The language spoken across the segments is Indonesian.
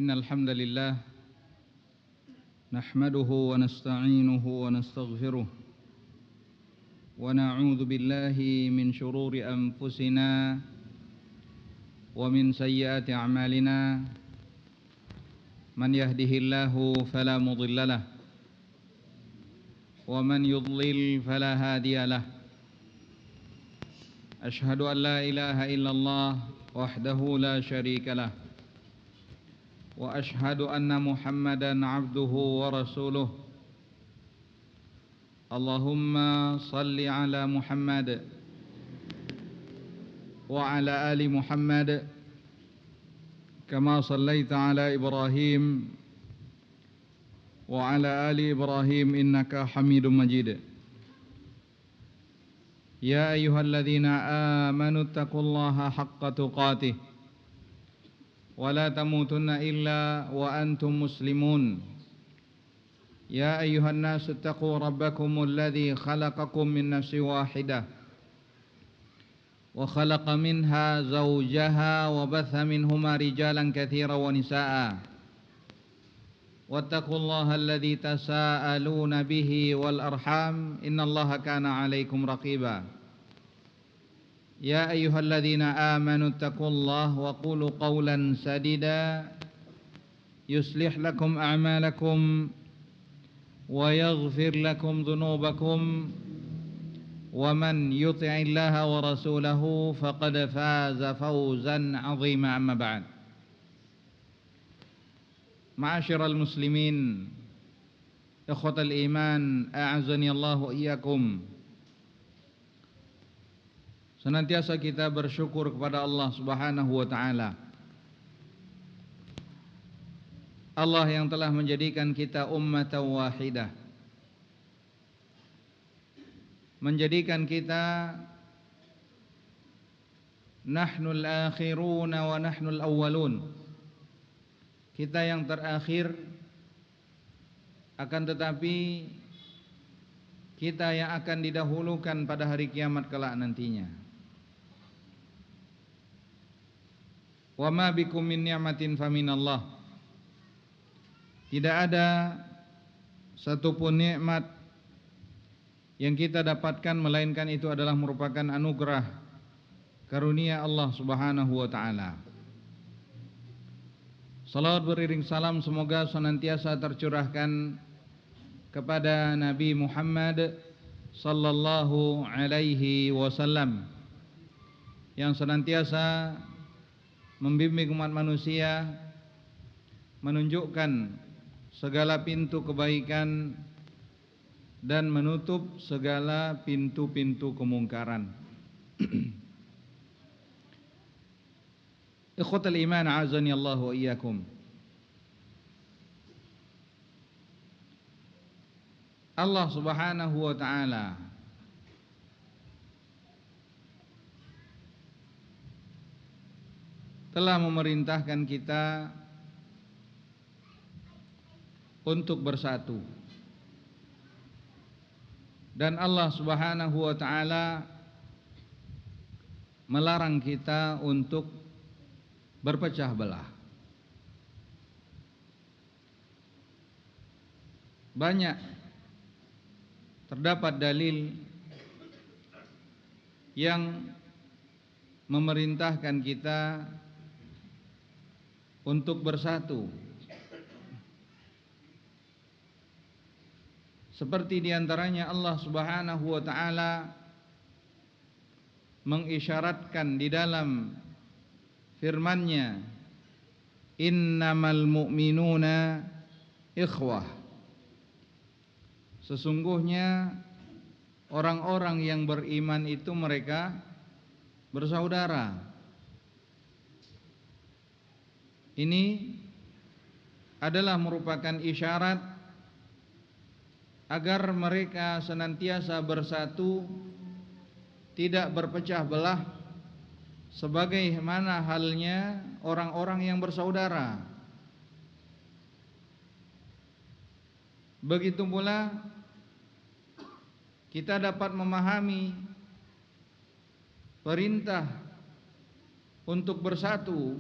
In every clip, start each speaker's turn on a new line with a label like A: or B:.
A: إن الحمد لله نحمده ونستعينه ونستغفره ونعوذ بالله من شرور أنفسنا ومن سيئات أعمالنا من يهده الله فلا مضل له ومن يضلل فلا هادي له أشهد أن لا إله إلا الله وحده لا شريك له وأشهد أن محمدا عبده ورسوله اللهم صل على محمد وعلى آل محمد كما صليت على إبراهيم وعلى آل إبراهيم إنك حميد مجيد يا أيها الذين آمنوا اتقوا الله حق تقاته ولا تموتن إلا وأنتم مسلمون يا أيها الناس اتقوا ربكم الذي خلقكم من نفس واحدة وخلق منها زوجها وبث منهما رجالا كثيرا ونساء واتقوا الله الذي تساءلون به والأرحام إن الله كان عليكم رقيبا يا أيها الذين آمنوا اتقوا الله وقولوا قولا سديدا يصلح لكم أعمالكم ويغفر لكم ذنوبكم ومن يطع الله ورسوله فقد فاز فوزا عظيما أما بعد معاشر المسلمين إخوة الإيمان أعزني الله وإياكم. Senantiasa kita bersyukur kepada Allah Subhanahu wa taala. Allah yang telah menjadikan kita ummatan wahidah. Menjadikan kita nahnul akhiruna wa nahnul awwalun. Kita yang terakhir, akan tetapi kita yang akan didahulukan pada hari kiamat kelak nantinya. Wa ma bikum min ni'matin faminallah. Tidak ada satupun nikmat yang kita dapatkan melainkan itu adalah merupakan anugerah karunia Allah Subhanahu wa taala. Salawat beriring salam semoga senantiasa tercurahkan kepada Nabi Muhammad sallallahu alaihi wasallam yang senantiasa membimbing umat manusia, menunjukkan segala pintu kebaikan dan menutup segala pintu-pintu kemungkaran. Ikhwatal iman a'azani Allah wa iyyakum. Allah Subhanahu wa taala telah memerintahkan kita untuk bersatu. Dan Allah Subhanahu wa taala melarang kita untuk berpecah belah. Banyak terdapat dalil yang memerintahkan kita untuk bersatu. Seperti diantaranya Allah Subhanahu wa ta'ala mengisyaratkan di dalam firman-Nya, innamal mu'minuna ikhwah. Sesungguhnya orang-orang yang beriman itu mereka bersaudara. Ini adalah merupakan isyarat agar mereka senantiasa bersatu, tidak berpecah belah, sebagaimana halnya orang-orang yang bersaudara. Begitu pula kita dapat memahami perintah untuk bersatu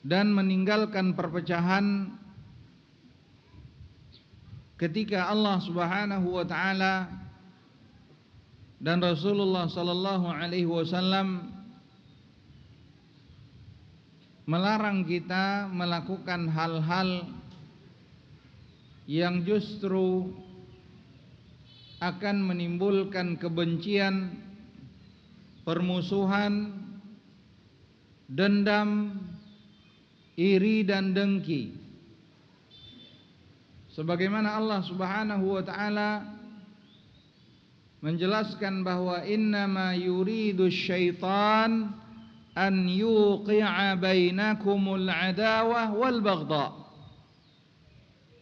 A: dan meninggalkan perpecahan ketika Allah Subhanahu wa taala dan Rasulullah sallallahu alaihi wasallam melarang kita melakukan hal-hal yang justru akan menimbulkan kebencian, permusuhan, dendam, iri dan dengki. Sebagaimana Allah Subhanahu wa taala menjelaskan bahwa innama yuridu syaitan an yuqi'a bainakumul adawah wal baghdha.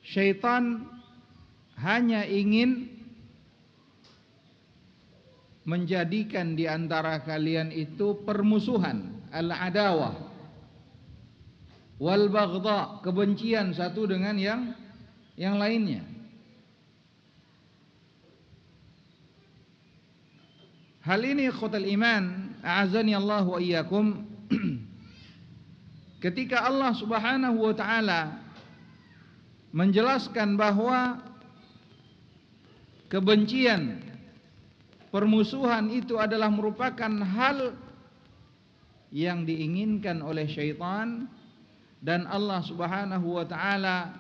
A: Syaitan hanya ingin menjadikan di antara kalian itu permusuhan, al-adawah wal baghdha, kebencian satu dengan yang lainnya. Hal ini ikhwatal iman, a'azani Allah wa iyyakum, ketika Allah Subhanahu wa taala menjelaskan bahwa kebencian, permusuhan itu adalah merupakan hal yang diinginkan oleh syaitan, dan Allah Subhanahu wa taala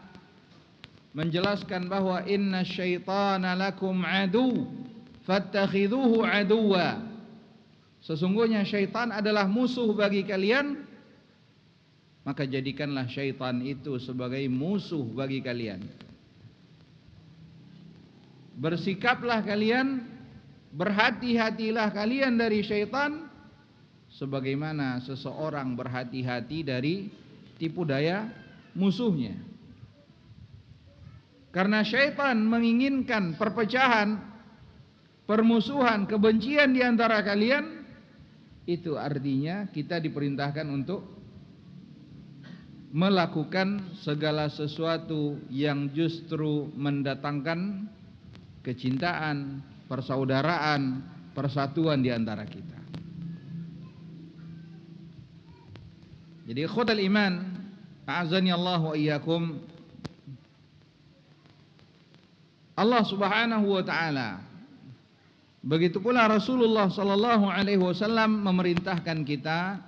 A: menjelaskan bahwa inna syaitana lakum adu fattakhidhuhu aduwa. Sesungguhnya syaitan adalah musuh bagi kalian, maka jadikanlah syaitan itu sebagai musuh bagi kalian. Bersikaplah kalian, berhati-hatilah kalian dari syaitan sebagaimana seseorang berhati-hati dari tipu daya musuhnya. Karena syaitan menginginkan perpecahan, permusuhan, kebencian di antara kalian, itu artinya kita diperintahkan untuk melakukan segala sesuatu yang justru mendatangkan kecintaan, persaudaraan, persatuan di antara kita. Jadi ikhwatal iman, a'azani Allah wa iyyakum, Allah Subhanahu wa taala, begitu pula Rasulullah sallallahu alaihi wasallam memerintahkan kita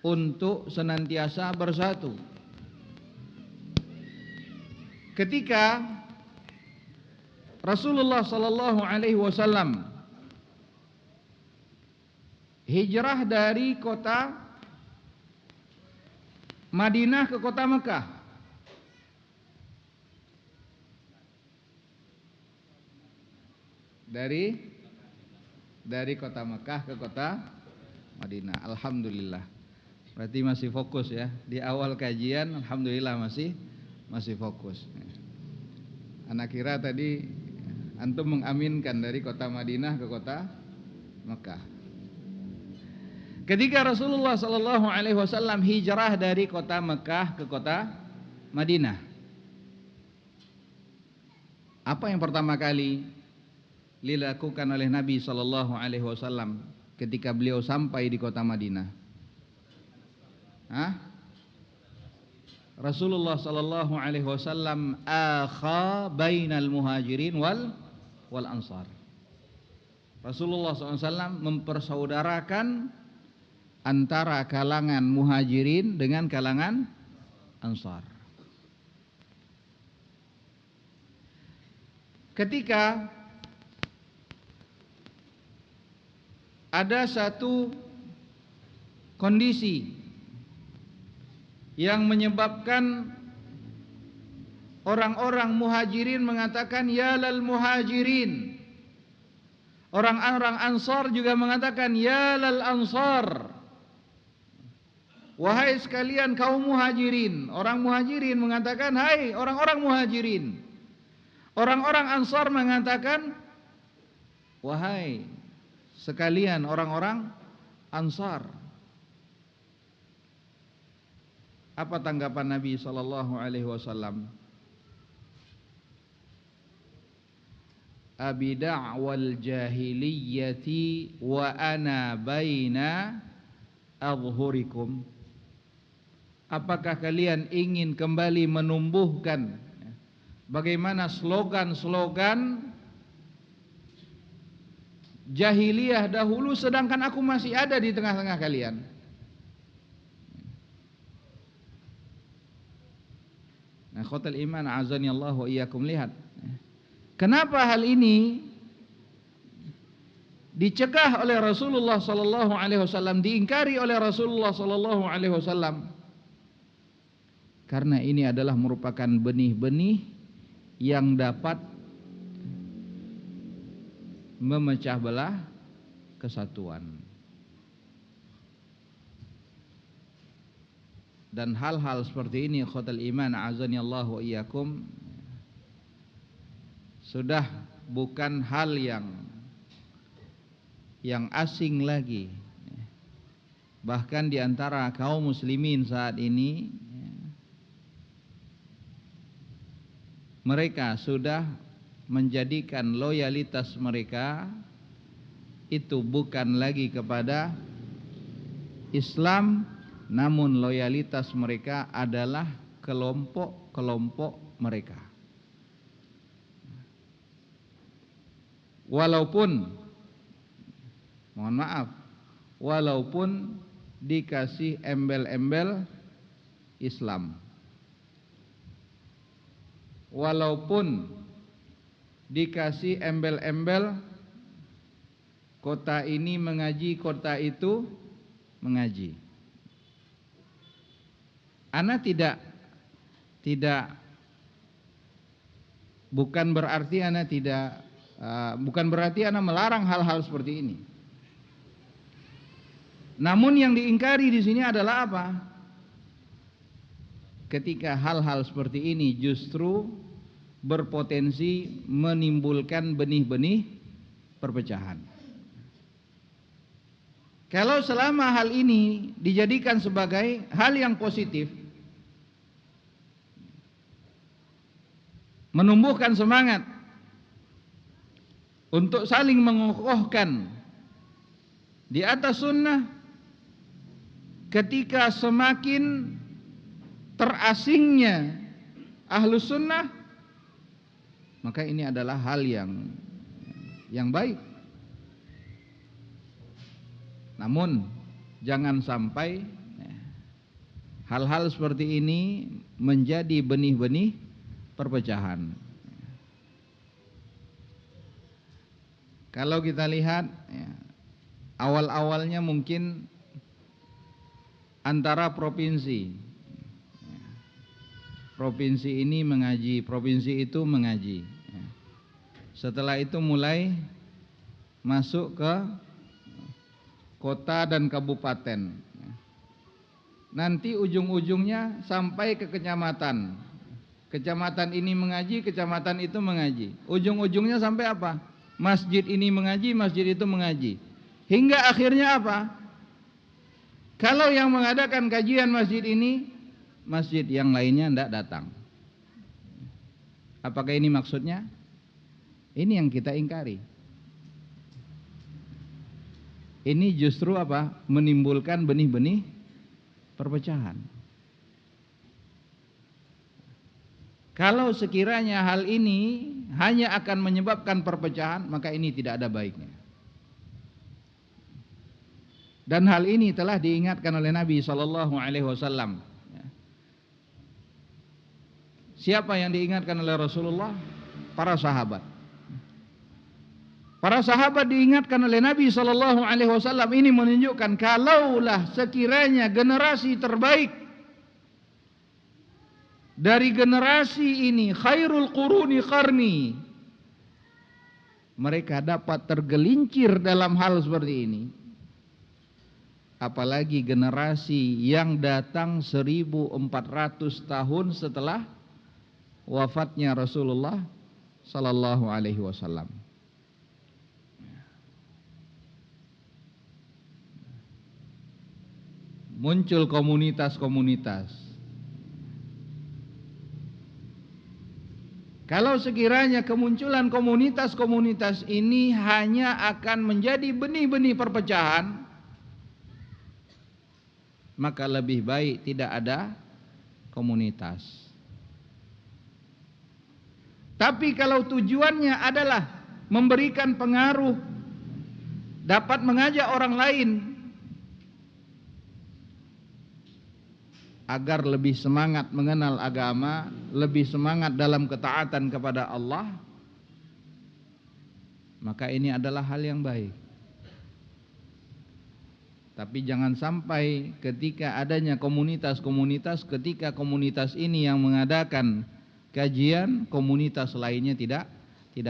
A: untuk senantiasa bersatu. Ketika Rasulullah sallallahu alaihi wasallam hijrah dari kota Madinah ke kota Mekah, dari kota Mekah ke kota Madinah. Alhamdulillah. Berarti masih fokus ya. Di awal kajian alhamdulillah masih fokus. Anak kira tadi antum mengaminkan dari kota Madinah ke kota Mekah. Ketika Rasulullah sallallahu alaihi wasallam hijrah dari kota Mekah ke kota Madinah, apa yang pertama kali dilakukan oleh Nabi sallallahu alaihi wasallam ketika beliau sampai di kota Madinah? Rasulullah sallallahu alaihi wasallam akha bainal muhajirin wal ansar. Rasulullah SAW mempersaudarakan antara kalangan muhajirin dengan kalangan ansar. Ketika ada satu kondisi yang menyebabkan orang-orang muhajirin mengatakan ya lal muhajirin, orang-orang ansar juga mengatakan ya lal ansar, wahai sekalian kaum muhajirin. Orang muhajirin mengatakan hai orang-orang muhajirin. Orang-orang ansar mengatakan wahai sekalian orang-orang ansar. Apa tanggapan Nabi sallallahu alaihi wasallam? Abi da'wal jahiliyati wa ana baina adhhurikum. apakah kalian ingin kembali menumbuhkan bagaimana slogan-slogan jahiliyah dahulu sedangkan aku masih ada di tengah-tengah kalian? Nah, khotul iman azani Allah wa iyyakum, lihat. Kenapa hal ini dicegah oleh Rasulullah sallallahu alaihi wasallam, diingkari oleh Rasulullah sallallahu alaihi wasallam? Karena ini adalah merupakan benih-benih yang dapat memecah belah kesatuan. Dan hal-hal seperti ini khotul iman azani Allah wa iyyakum sudah bukan hal yang asing lagi. Bahkan di antara kaum muslimin saat ini mereka sudah menjadikan loyalitas mereka itu bukan lagi kepada Islam, namun loyalitas mereka adalah kelompok-kelompok mereka. Walaupun dikasih embel-embel Islam, walaupun dikasih embel-embel kota ini mengaji, kota itu mengaji. Ana tidak bukan berarti ana tidak bukan berarti ana melarang hal-hal seperti ini. Namun yang diingkari di sini adalah apa? Ketika hal-hal seperti ini justru berpotensi menimbulkan benih-benih perpecahan. Kalau selama hal ini dijadikan sebagai hal yang positif, menumbuhkan semangat untuk saling mengokohkan di atas sunnah, ketika semakin terasingnya ahlus sunnah, maka ini adalah hal yang baik. Namun jangan sampai hal-hal seperti ini menjadi benih-benih perpecahan. Kalau kita lihat awal-awalnya mungkin antara provinsi ini mengaji, provinsi itu mengaji. Setelah itu mulai masuk ke kota dan kabupaten. Nanti ujung-ujungnya sampai ke kecamatan. Kecamatan ini mengaji, kecamatan itu mengaji. Ujung-ujungnya sampai apa? Masjid ini mengaji, masjid itu mengaji. Hingga akhirnya apa? Kalau yang mengadakan kajian masjid ini, masjid yang lainnya tidak datang. Apakah ini maksudnya? Ini yang kita ingkari. Ini justru apa? Menimbulkan benih-benih perpecahan. Kalau sekiranya hal ini hanya akan menyebabkan perpecahan, maka ini tidak ada baiknya. Dan hal ini telah diingatkan oleh Nabi SAW. Siapa yang diingatkan oleh Rasulullah? Para sahabat. Para sahabat diingatkan oleh Nabi SAW. Ini menunjukkan kalaulah sekiranya generasi terbaik dari generasi ini, khairul quruni qarni, mereka dapat tergelincir dalam hal seperti ini. Apalagi generasi yang datang 1400 tahun setelah wafatnya Rasulullah sallallahu alaihi wasallam. Muncul komunitas-komunitas. Kalau sekiranya kemunculan komunitas-komunitas ini hanya akan menjadi benih-benih perpecahan, maka lebih baik tidak ada komunitas. Tapi kalau tujuannya adalah memberikan pengaruh, dapat mengajak orang lain agar lebih semangat mengenal agama, lebih semangat dalam ketaatan kepada Allah, maka ini adalah hal yang baik. Tapi jangan sampai ketika adanya komunitas-komunitas, ketika komunitas ini yang mengadakan kajian, komunitas lainnya tidak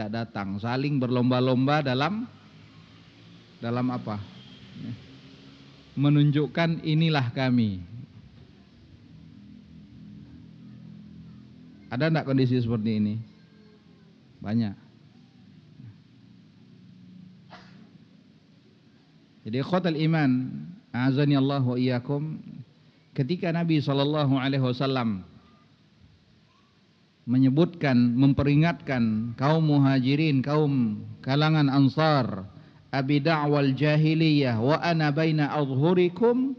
A: datang, saling berlomba-lomba dalam apa? Menunjukkan inilah kami. Ada enggak kondisi seperti ini? Banyak. Jadi ikhwatal iman, a'azani Allah wa iyyakum, ketika Nabi SAW menyebutkan, memperingatkan kaum muhajirin, kaum kalangan ansar, abi da'wal jahiliyah wa ana baina adhhurikum,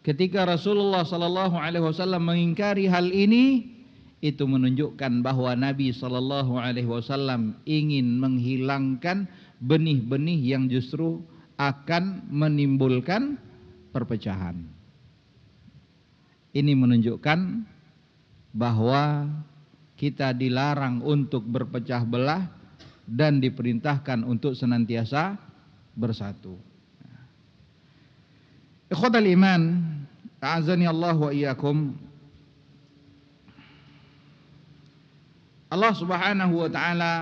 A: ketika Rasulullah SAW mengingkari hal ini, itu menunjukkan bahwa Nabi SAW ingin menghilangkan benih-benih yang justru akan menimbulkan perpecahan. Ini menunjukkan bahwa kita dilarang untuk berpecah belah dan diperintahkan untuk senantiasa bersatu. Ikhwatal iman, a'azani Allah wa iyyakum. Allah Subhanahu wa taala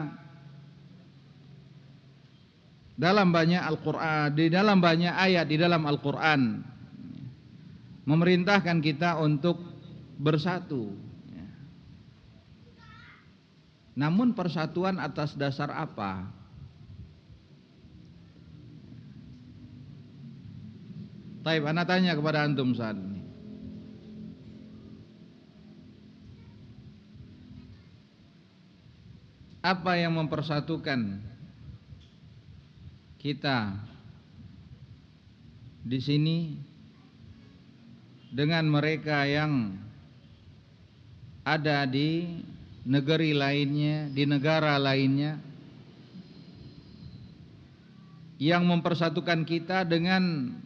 A: dalam banyak Al-Qur'an, di dalam banyak ayat di dalam Al-Qur'an memerintahkan kita untuk bersatu. Namun persatuan atas dasar apa? Taib, ana tanya kepada antum saat ini. Apa yang mempersatukan kita di sini dengan mereka yang ada di negeri lainnya, di negara lainnya, yang mempersatukan kita dengan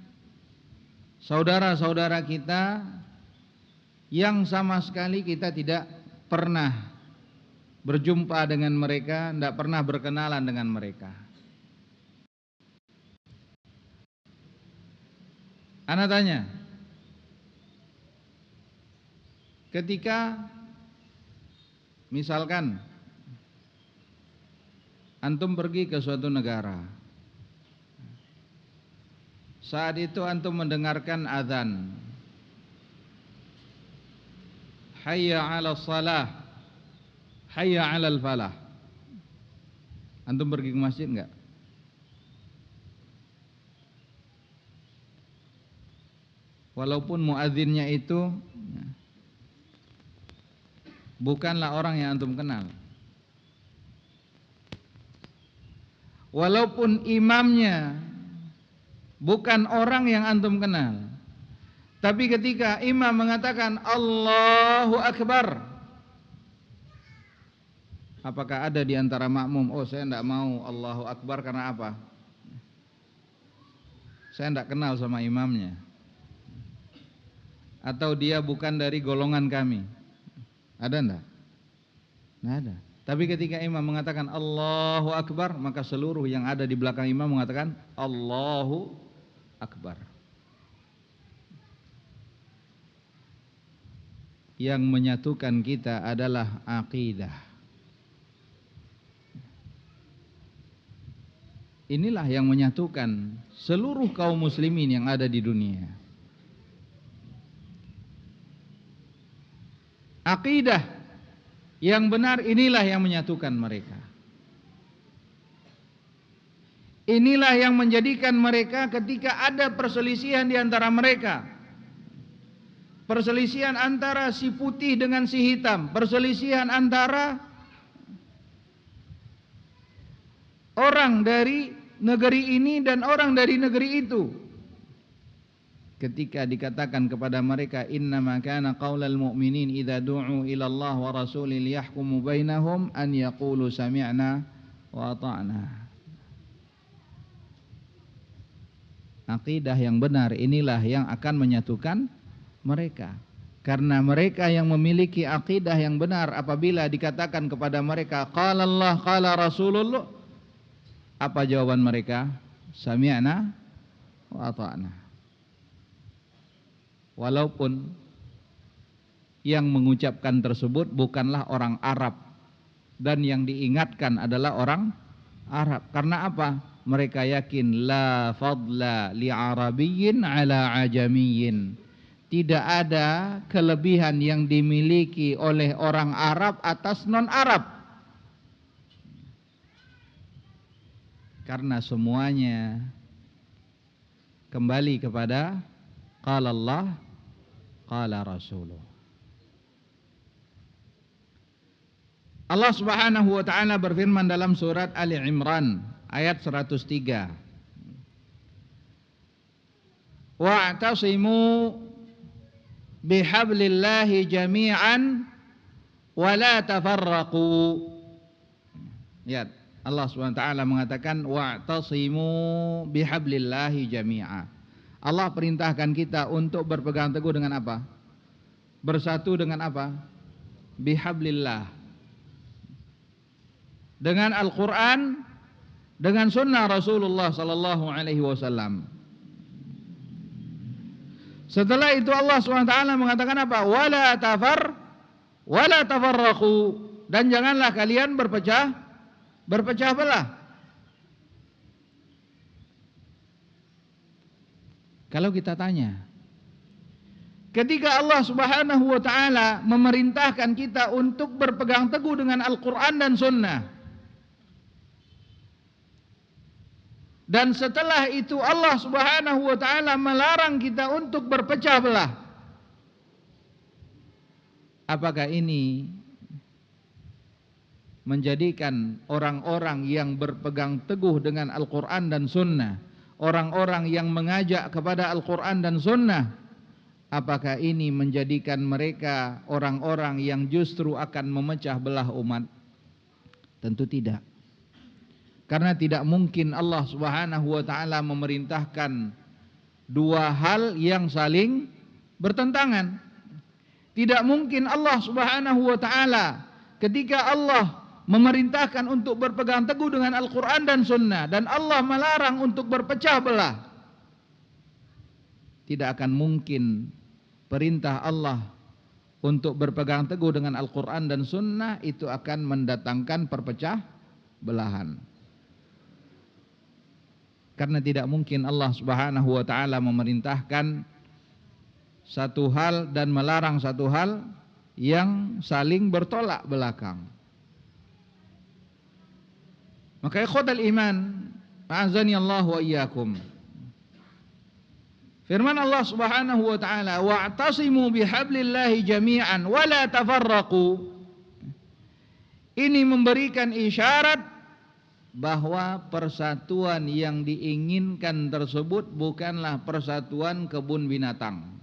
A: saudara-saudara kita yang sama sekali kita tidak pernah berjumpa dengan mereka, tidak pernah berkenalan dengan mereka. Ana tanya, ketika misalkan antum pergi ke suatu negara, saat itu antum mendengarkan azan, hayya 'ala shalah, hayya 'alal falah. Antum pergi ke masjid enggak? Walaupun muadzinnya itu bukanlah orang yang antum kenal, walaupun imamnya bukan orang yang antum kenal, tapi ketika imam mengatakan Allahu Akbar, apakah ada di antara makmum, oh saya tidak mau Allahu Akbar karena apa? Saya tidak kenal sama imamnya, atau dia bukan dari golongan kami? Ada enggak? Tidak ada. Tapi ketika imam mengatakan Allahu Akbar, maka seluruh yang ada di belakang imam mengatakan Allahu Akbar. Yang menyatukan kita adalah akidah. Inilah yang menyatukan seluruh kaum muslimin yang ada di dunia. Akidah yang benar inilah yang menyatukan mereka. Inilah yang menjadikan mereka ketika ada perselisihan di antara mereka, perselisihan antara si putih dengan si hitam, perselisihan antara orang dari negeri ini dan orang dari negeri itu, ketika dikatakan kepada mereka innama kana qaulal mu'minin idza du'u ila Allah wa rasulih liyahkumu bainahum an yaqulu sami'na wa ata'na. Akidah yang benar inilah yang akan menyatukan mereka. Karena mereka yang memiliki akidah yang benar, apabila dikatakan kepada mereka qala Allah qala Rasulullah, apa jawaban mereka? Sami'na wa ata'na. Walaupun yang mengucapkan tersebut bukanlah orang Arab, dan yang diingatkan adalah orang Arab. Karena apa? Mereka yakin la fadla li arabiyyin ala ajamiyyin. Tidak ada kelebihan yang dimiliki oleh orang Arab atas non-Arab. Karena semuanya kembali kepada qala Allah, qala Rasulullah. Allah Subhanahu wa taala berfirman dalam surat Ali Imran ayat 103. Wa'tasimu bihablillahi jami'an wa la tafarraqu. Lihat, Allah Subhanahu wa taala mengatakan wa'tasimu bihablillahi jami'a. Allah perintahkan kita untuk berpegang teguh dengan apa? Bersatu dengan apa? Bihablillah. Dengan Al-Quran, dengan sunnah Rasulullah sallallahu alaihi wasallam. Setelah itu Allah SWT mengatakan apa? Wala tafarraqu, dan janganlah kalian berpecah belah. Kalau kita tanya, ketika Allah Subhanahu wa taala memerintahkan kita untuk berpegang teguh dengan Al-Quran dan sunnah, dan setelah itu Allah Subhanahu wa taala melarang kita untuk berpecah belah, apakah ini menjadikan orang-orang yang berpegang teguh dengan Al-Quran dan sunnah, orang-orang yang mengajak kepada Al-Quran dan sunnah, apakah ini menjadikan mereka orang-orang yang justru akan memecah belah umat? Tentu tidak. Karena tidak mungkin Allah Subhanahu wa taala memerintahkan dua hal yang saling bertentangan. Tidak mungkin Allah Subhanahu wa taala ketika Allah memerintahkan untuk berpegang teguh dengan Al-Quran dan sunnah, dan Allah melarang untuk berpecah belah, tidak akan mungkin perintah Allah untuk berpegang teguh dengan Al-Quran dan sunnah itu akan mendatangkan perpecah belahan. Karena tidak mungkin Allah Subhanahu wa taala memerintahkan satu hal dan melarang satu hal yang saling bertolak belakang. Maka ikhwatal iman, a'azani Allah wa iyyakum. Firman Allah Subhanahu wa taala, wa'tasimu bihablillahi jami'an wa la tafarraqu. Ini memberikan isyarat bahwa persatuan yang diinginkan tersebut bukanlah persatuan kebun binatang.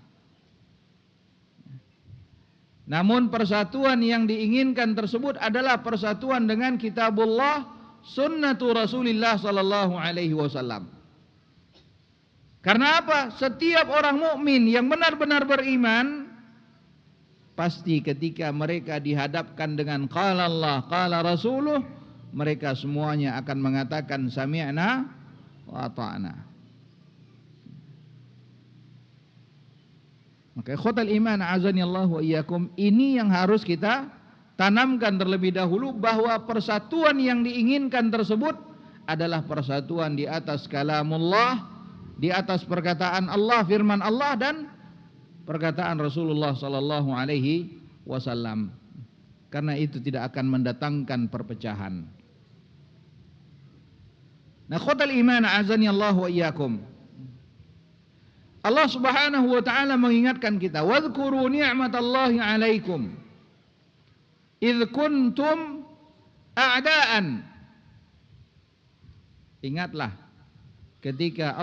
A: Namun persatuan yang diinginkan tersebut adalah persatuan dengan kitabullah, sunnatu Rasulillah sallallahu alaihi wasallam. Karena apa? Setiap orang mukmin yang benar-benar beriman pasti ketika mereka dihadapkan dengan qala Allah, qala Rasuluh, mereka semuanya akan mengatakan sami'na wa ata'na. Maka ikhwatal iman, a'azani Allah wa iyyakum, ini yang harus kita tanamkan terlebih dahulu, bahwa persatuan yang diinginkan tersebut adalah persatuan di atas kalamullah, di atas perkataan Allah, firman Allah, dan perkataan Rasulullah sallallahu alaihi wasallam. Karena itu tidak akan mendatangkan perpecahan. Nah, khotal iman, azani Allah wa iyyakum. Allah Subhanahu wa taala mengingatkan kita, wadhkuru ni'matallahi 'alaikum idz kuntum a'daan. Ingatlah ketika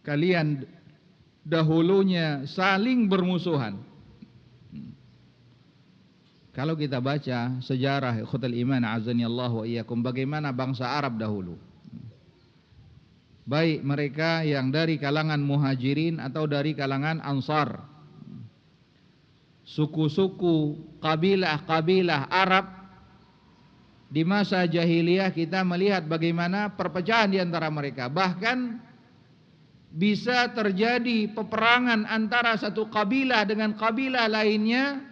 A: kalian dahulunya saling bermusuhan. Kalau kita baca sejarah ikhwatul iman azani Allah wa iyyakum, bagaimana bangsa Arab dahulu, baik mereka yang dari kalangan muhajirin atau dari kalangan ansar, suku-suku, kabilah-kabilah Arab di masa jahiliyah, kita melihat bagaimana perpecahan di antara mereka. Bahkan bisa terjadi peperangan antara satu kabilah dengan kabilah lainnya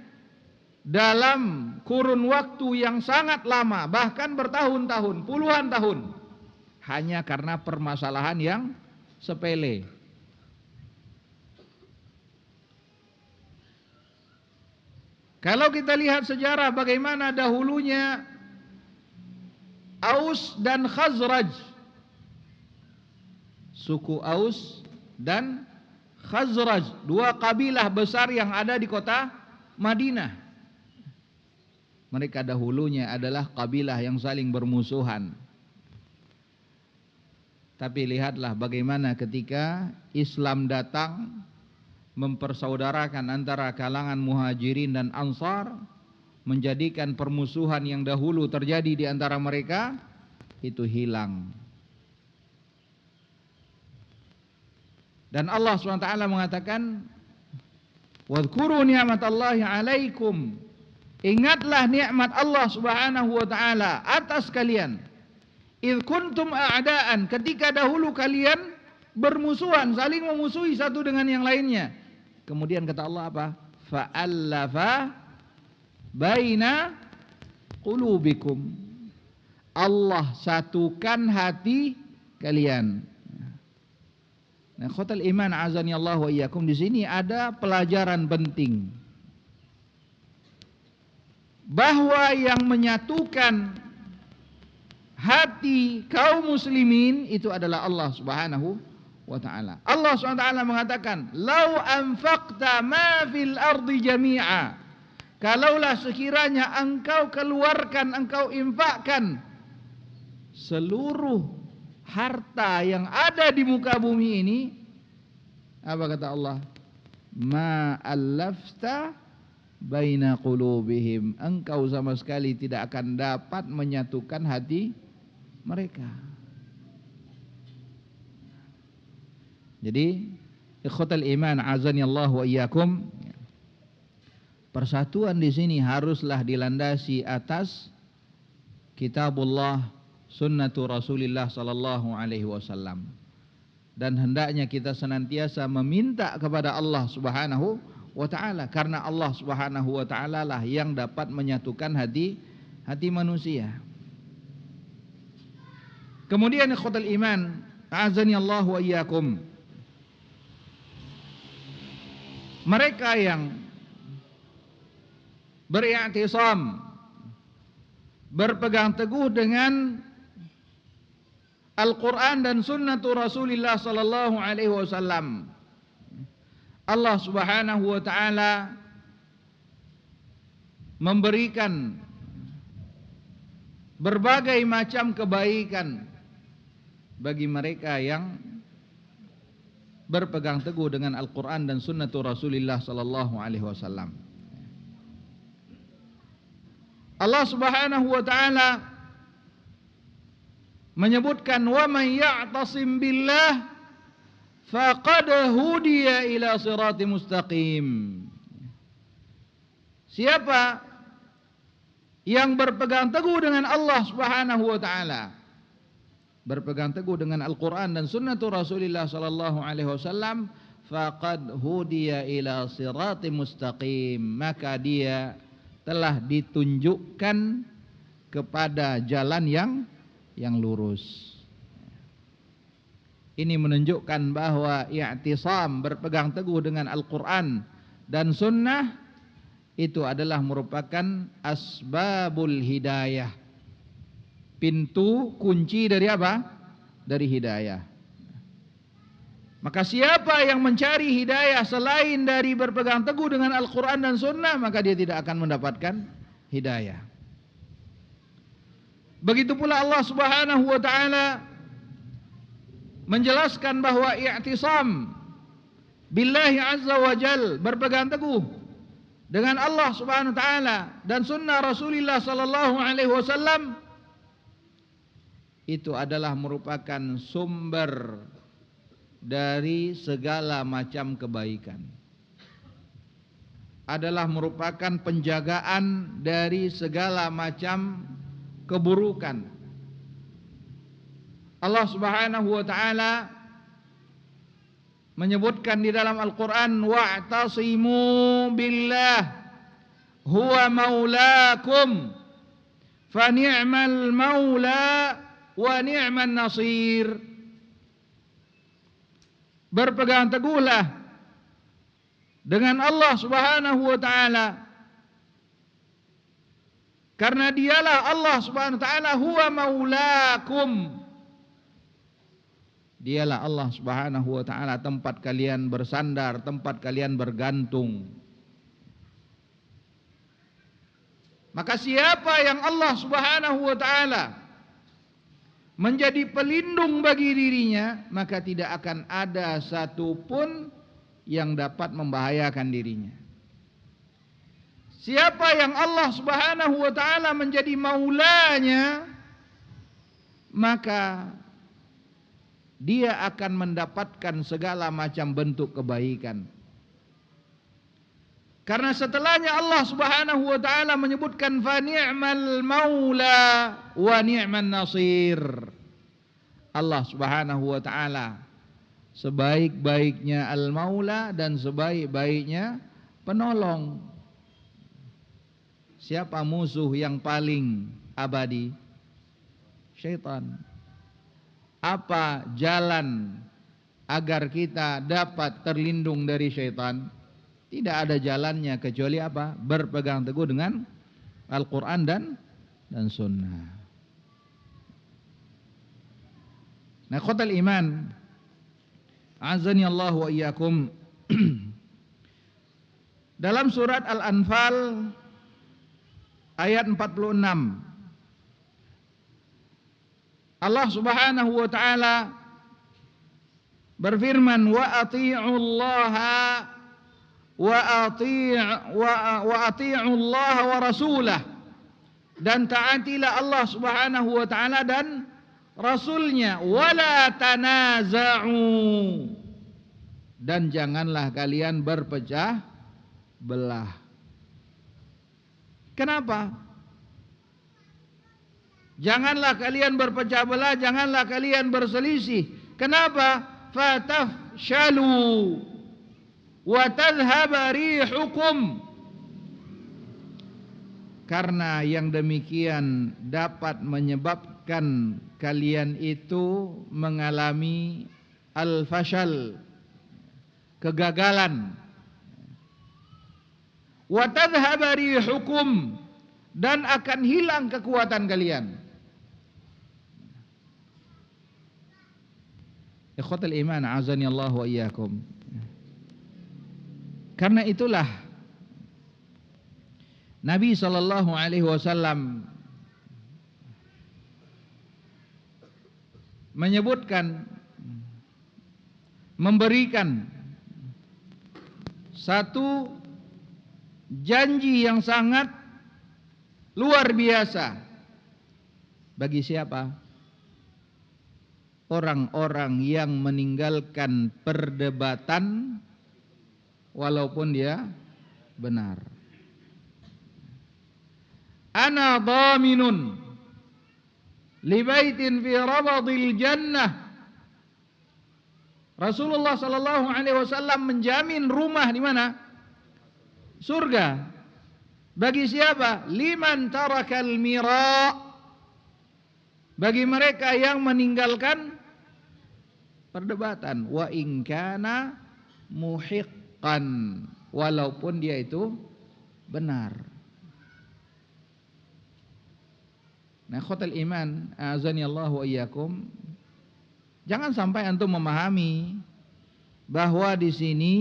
A: dalam kurun waktu yang sangat lama, bahkan bertahun-tahun, puluhan tahun, hanya karena permasalahan yang sepele. Kalau kita lihat sejarah bagaimana dahulunya Aus dan Khazraj, suku Aus dan Khazraj, dua kabilah besar yang ada di kota Madinah. Mereka dahulunya adalah kabilah yang saling bermusuhan. Tapi lihatlah bagaimana ketika Islam datang mempersaudarakan antara kalangan muhajirin dan ansar, menjadikan permusuhan yang dahulu terjadi di antara mereka itu hilang. Dan Allah SWT mengatakan, wadhkuru ni'matallahi alaikum, ingatlah nikmat Allah Subhanahu wa taala atas kalian. Idh kuntum a'daan, ketika dahulu kalian bermusuhan, saling memusuhi satu dengan yang lainnya. Kemudian kata Allah apa? Fa'allafa baina qulubikum, Allah satukan hati kalian. Nah, khotal iman azani Allah wa iyyakum, di sini ada pelajaran penting bahwa yang menyatukan hati kaum muslimin itu adalah Allah Subhanahu wa taala. Allah Subhanahu wa taala mengatakan, "Lau anfaqta ma fil ardi jami'a." Kalaulah sekiranya engkau keluarkan, engkau infakkan seluruh harta yang ada di muka bumi ini, apa kata Allah? Ma allafta baina qulubihim, engkau sama sekali tidak akan dapat menyatukan hati mereka. Jadi ikhwatal iman azani Allah wa iyyakum, persatuan di sini haruslah dilandasi atas kitabullah, sunnatu Rasulillah sallallahu alaihi wasallam. Dan hendaknya kita senantiasa meminta kepada Allah Subhanahu wa taala, karena Allah Subhanahu wa taala lah yang dapat menyatukan hati manusia. Kemudian ikhwatal iman azani Allah wa iyyakum, mereka yang beriktisam, berpegang teguh dengan Al-Quran dan sunnatu Rasulullah sallallahu alaihi wasallam, Allah Subhanahu wa taala memberikan berbagai macam kebaikan bagi mereka yang berpegang teguh dengan Al-Quran dan sunnatu Rasulullah sallallahu alaihi wasallam. Allah Subhanahu wa taala menyebutkan, wa man ya'tasim billah faqad hudiya ila siratim mustaqim. Siapa yang berpegang teguh dengan Allah Subhanahu wa taala, berpegang teguh dengan Al-Quran dan sunnatu Rasulullah sallallahu alaihi wasallam, faqad hudiya ila siratim mustaqim, maka dia telah ditunjukkan kepada jalan yang lurus. Ini menunjukkan bahwa i'tisam, berpegang teguh dengan Al-Quran dan sunnah, itu adalah merupakan asbabul hidayah, pintu kunci dari apa? Dari hidayah. Maka siapa yang mencari hidayah selain dari berpegang teguh dengan Al-Quran dan sunnah, maka dia tidak akan mendapatkan hidayah. Begitu pula Allah Subhanahu wa taala menjelaskan bahwa i'tisam billahi azza wa jal, berpegang teguh dengan Allah Subhanahu wa taala dan sunnah Rasulullah sallallahu alaihi wasallam itu adalah merupakan sumber dari segala macam kebaikan. Adalah merupakan penjagaan dari segala macam keburukan. Allah Subhanahu wa taala menyebutkan di dalam Al-Qur'an, wa'tasimu billah huwa maulakum fa ni'mal maula wa ni'man nasir. Berpegang teguhlah dengan Allah Subhanahu wa taala, karena dialah Allah Subhanahu wa taala huwa maulakum. Dialah Allah Subhanahu wa taala tempat kalian bersandar, tempat kalian bergantung. Maka siapa yang Allah Subhanahu wa taala menjadi pelindung bagi dirinya, maka tidak akan ada satupun yang dapat membahayakan dirinya. Siapa yang Allah Subhanahu wa taala menjadi maulanya, maka dia akan mendapatkan segala macam bentuk kebaikan. Karena setelahnya Allah Subhanahu wa taala menyebutkan fa ni'mal maula wa ni'man nasir. Allah Subhanahu wa taala sebaik-baiknya al-maula dan sebaik-baiknya penolong. Siapa musuh yang paling abadi? Syaitan. Apa jalan agar kita dapat terlindung dari syaitan? Tidak ada jalannya kecuali apa? Berpegang teguh dengan Al-Quran dan Sunnah. Nah, khotal iman, azani Allah wa iyyakum. Dalam surat Al-Anfal ayat 46, Allah Subhanahu wa taala berfirman, wa ati'ullaha wa ati'ullah wa rasulah, dan taatilah Allah Subhanahu wa taala dan rasulnya, wala tanaza'u, dan janganlah kalian berpecah belah. Kenapa? Janganlah kalian berpecah belah, janganlah kalian berselisih. Kenapa? Fatafshalu wa tadhhaba rihukum. Karena yang demikian dapat menyebabkan kalian itu mengalami al-fashal, kegagalan. Wa tadhhaba rihukum, dan akan hilang kekuatan kalian. Ikhwatul iman, azani Allah wa iyyakum. Karena itulah Nabi sallallahu alaihi wasallam menyebutkan, memberikan satu janji yang sangat luar biasa. Bagi siapa? Orang-orang yang meninggalkan perdebatan walaupun dia benar. Ana dhaminun li baitin fi rabadil jannah. Rasulullah sallallahu alaihi wasallam menjamin rumah di mana? Surga. Bagi siapa? Liman tarakal mira, bagi mereka yang meninggalkan perdebatan. Wa in kana muhiqqan, walaupun dia itu benar. Nah, khotal iman, azani Allah wa iyyakum. Jangan sampai antum memahami bahwa di sini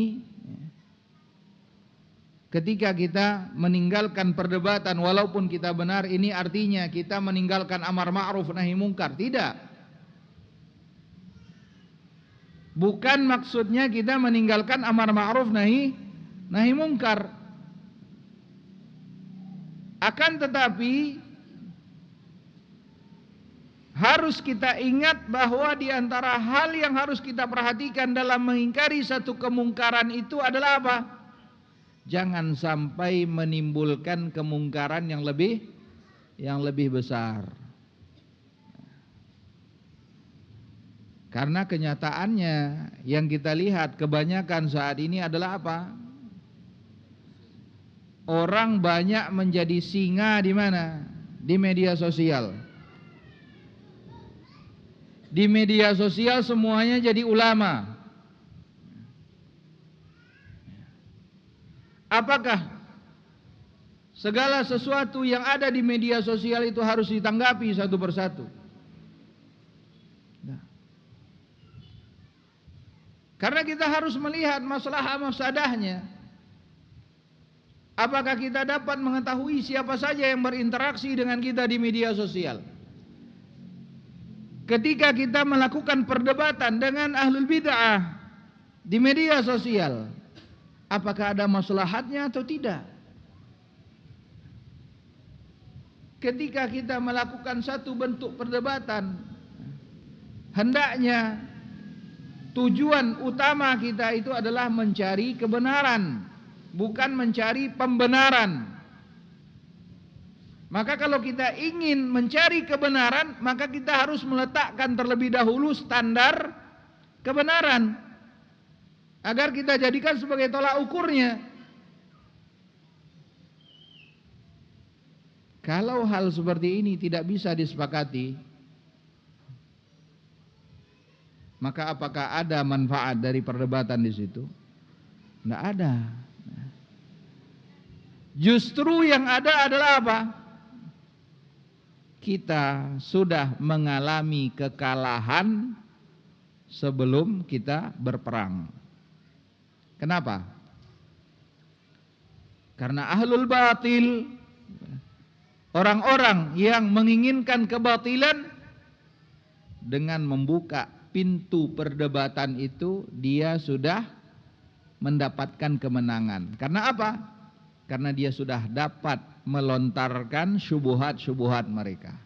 A: ketika kita meninggalkan perdebatan walaupun kita benar, ini artinya kita meninggalkan amar ma'ruf nahi mungkar. Tidak. Bukan maksudnya kita meninggalkan amar ma'ruf nahi mungkar. Akan tetapi harus kita ingat bahwa di antara hal yang harus kita perhatikan dalam mengingkari satu kemungkaran itu adalah apa? Jangan sampai menimbulkan kemungkaran yang lebih besar. Karena kenyataannya yang kita lihat kebanyakan saat ini adalah apa? Orang banyak menjadi singa di mana? Di media sosial. Di media sosial semuanya jadi ulama. Apakah segala sesuatu yang ada di media sosial itu harus ditanggapi satu persatu? Karena kita harus melihat masalah mafsadahnya. Apakah kita dapat mengetahui siapa saja yang berinteraksi dengan kita di media sosial? Ketika kita melakukan perdebatan dengan ahlul bid'ah di media sosial, apakah ada maslahatnya atau tidak? Ketika kita melakukan satu bentuk perdebatan, hendaknya tujuan utama kita itu adalah mencari kebenaran, bukan mencari pembenaran. Maka kalau kita ingin mencari kebenaran, maka kita harus meletakkan terlebih dahulu standar kebenaran, agar kita jadikan sebagai tolak ukurnya. Kalau hal seperti ini tidak bisa disepakati, maka apakah ada manfaat dari perdebatan di situ? Tidak ada. Justru yang ada adalah apa? Kita sudah mengalami kekalahan sebelum kita berperang. Kenapa? Karena ahlul batil, orang-orang yang menginginkan kebatilan, dengan membuka pintu perdebatan itu dia sudah mendapatkan kemenangan. Karena apa? Karena dia sudah dapat melontarkan syubhat-syubhat mereka.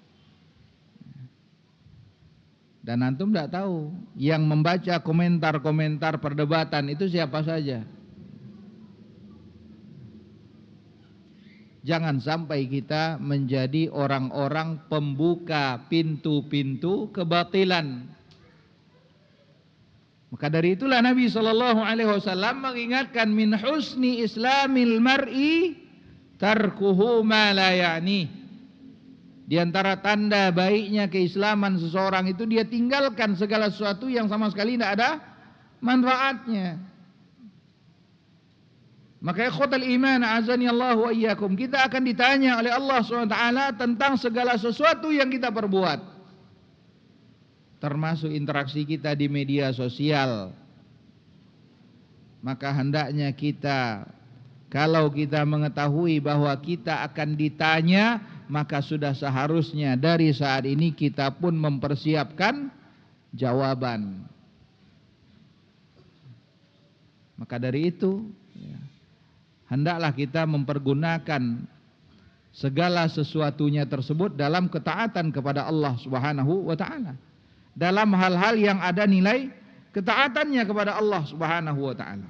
A: Dan antum tidak tahu yang membaca komentar-komentar perdebatan itu siapa saja. Jangan sampai kita menjadi orang-orang pembuka pintu-pintu kebatilan. Maka dari itulah Nabi SAW mengingatkan, min husni islamil mar'i tarkuhu ma la ya'ni. Di antara tanda baiknya keislaman seseorang itu dia tinggalkan segala sesuatu yang sama sekali tidak ada manfaatnya. Maka ikhwatal iman azani Allah wa iyyakum, kita akan ditanya oleh Allah SWT tentang segala sesuatu yang kita perbuat, termasuk interaksi kita di media sosial. Maka hendaknya kita, kalau kita mengetahui bahwa kita akan ditanya, maka sudah seharusnya dari saat ini kita pun mempersiapkan jawaban. Maka dari itu hendaklah kita mempergunakan segala sesuatunya tersebut dalam ketaatan kepada Allah Subhanahu wa taala, dalam hal-hal yang ada nilai ketaatannya kepada Allah Subhanahu wa taala.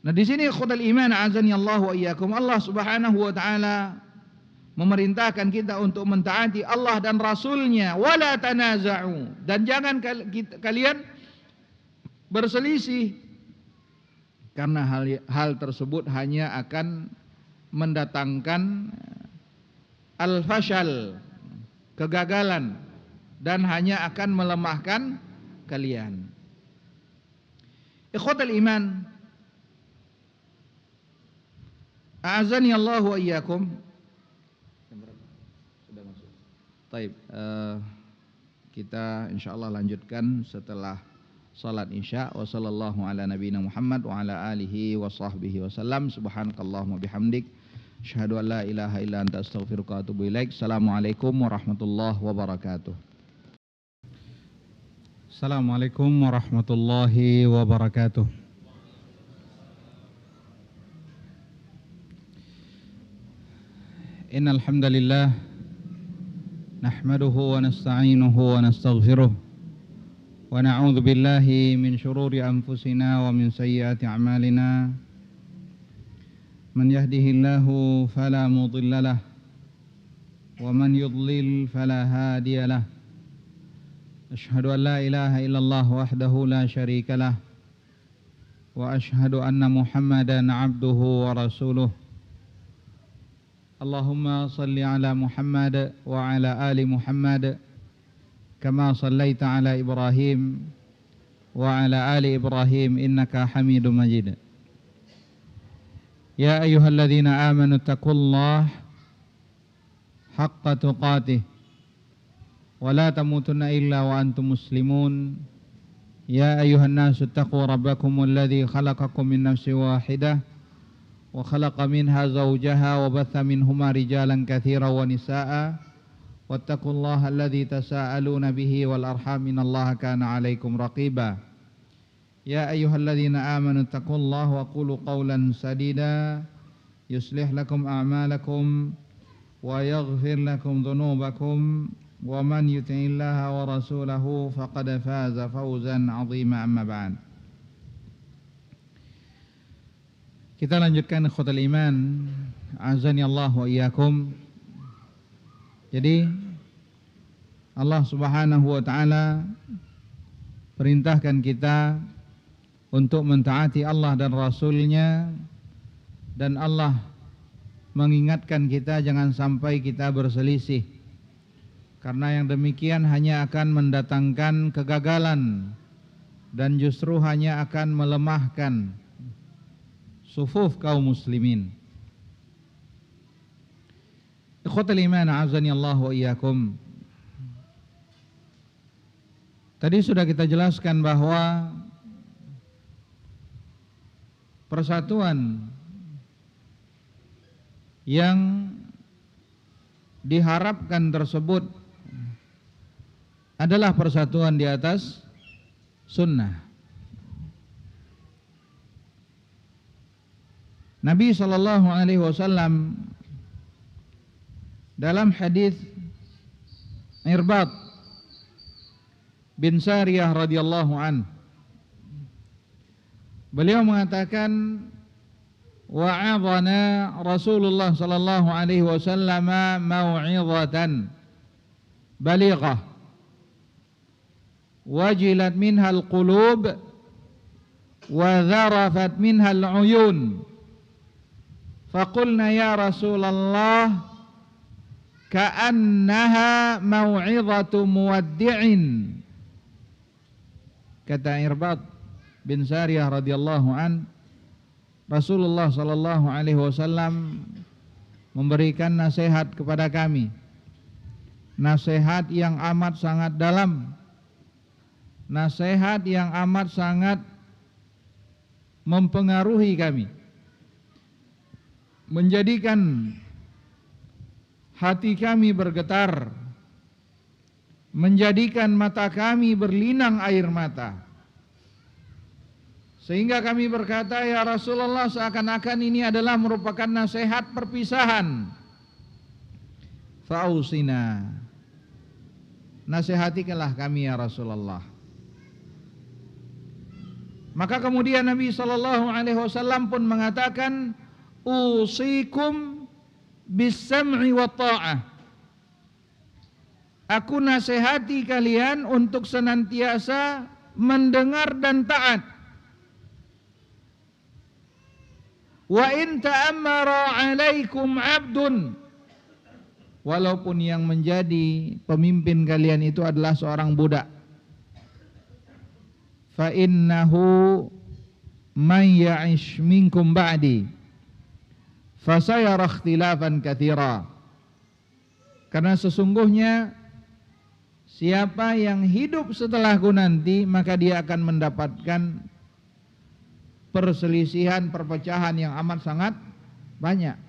A: Nah, di sini ikhwatal iman azani Allah wa iyyakum, Allah Subhanahu wa taala memerintahkan kita untuk mentaati Allah dan Rasulnya. Wala tanaza'u, dan jangan kalian berselisih, karena hal tersebut hanya akan mendatangkan al-fashal, kegagalan, dan hanya akan melemahkan kalian. Ikhwatal iman a'azani Allah wa iyyakum. Sudah masuk. Baik, kita insyaallah lanjutkan setelah salat isya. Wa sallallahu ala nabiyina Muhammad wa ala alihi wa sahbihi wasallam. Subhanakallahumma bihamdik, asyhadu an la ilaha illa anta astaghfiruka wa atubu ilaik. Assalamualaikum warahmatullahi wabarakatuh. Assalamualaikum warahmatullahi wabarakatuh. Innal hamdalillah nahmaduhu wa nasta'inuhu wa nastaghfiruh wa na'udzu billahi min shururi anfusina wa min sayyiati a'malina. Man yahdihillahu fala mudilla lahu wa man yudlil fala hadiya lahu. Asyhadu an la ilaha illallah wahdahu la syarika lah wa asyhadu anna Muhammadan abduhu wa rasuluh. Allahumma salli ala Muhammad wa ala ali Muhammad kama sallaita ala Ibrahim wa ala ali Ibrahim innaka Hamidum Majid. Ya ayyuhalladzina amanu taqullaha haqqa tuqatih ولا تموتن إلا وأنتم مسلمون يا أيها الناس اتقوا ربكم الذي خلقكم من نفس واحدة وخلق منها زوجها وبث منهما رجالا كثيرا ونساء واتقوا الله الذي تساءلون به والأرحام إن الله كان عليكم رقيبا يا أيها الذين آمنوا اتقوا الله وقولوا قولا سديدا يصلح لكم أعمالكم ويغفر لكم ذنوبكم ومن يطع الله ورسوله فقد فاز فوزا عظيما أما بعد. Kita lanjutkan ikhwatal iman, azani Allah wa iyyakum. Jadi Allah Subhanahu wa taala perintahkan kita untuk mentaati Allah dan Rasul-Nya, dan Allah mengingatkan kita jangan sampai kita berselisih. Karena yang demikian hanya akan mendatangkan kegagalan dan justru hanya akan melemahkan sufuf kaum muslimin. Ikhwatul iman, a'azzani Allah wa iyyakum. Tadi sudah kita jelaskan bahwa persatuan yang diharapkan tersebut adalah persatuan di atas sunnah. Nabi SAW dalam hadis Irbad bin Sariyah radhiyallahu an, beliau mengatakan, wa'adhana Rasulullah sallallahu alaihi wasallam mau'izatan balighah wajilat minhal qulub wa dharafat minhal uyun faqulna ya Rasulullah ka'annaha mau'izatu muwaddi'in. Kata Irbad bin Sariyah radhiyallahu an, Rasulullah sallallahu alaihi wasallam memberikan nasihat kepada kami, nasihat yang amat sangat dalam, nasihat yang amat sangat mempengaruhi kami, menjadikan hati kami bergetar, menjadikan mata kami berlinang air mata, sehingga kami berkata, ya Rasulullah, seakan-akan ini adalah merupakan nasihat perpisahan. Fa'usina, nasihatikanlah kami ya Rasulullah. Maka kemudian Nabi SAW pun mengatakan, usikum bis-sam'i wa ta'ah. Aku nasihati kalian untuk senantiasa mendengar dan taat. Wa in ta'ammara 'alaikum 'abdun, walaupun yang menjadi pemimpin kalian itu adalah seorang budak. Fa innahu man ya'ish minkum ba'di fasayara ikhtilafan katsira. Karena sesungguhnya siapa yang hidup setelahku nanti, maka dia akan mendapatkan perselisihan, perpecahan yang amat sangat banyak.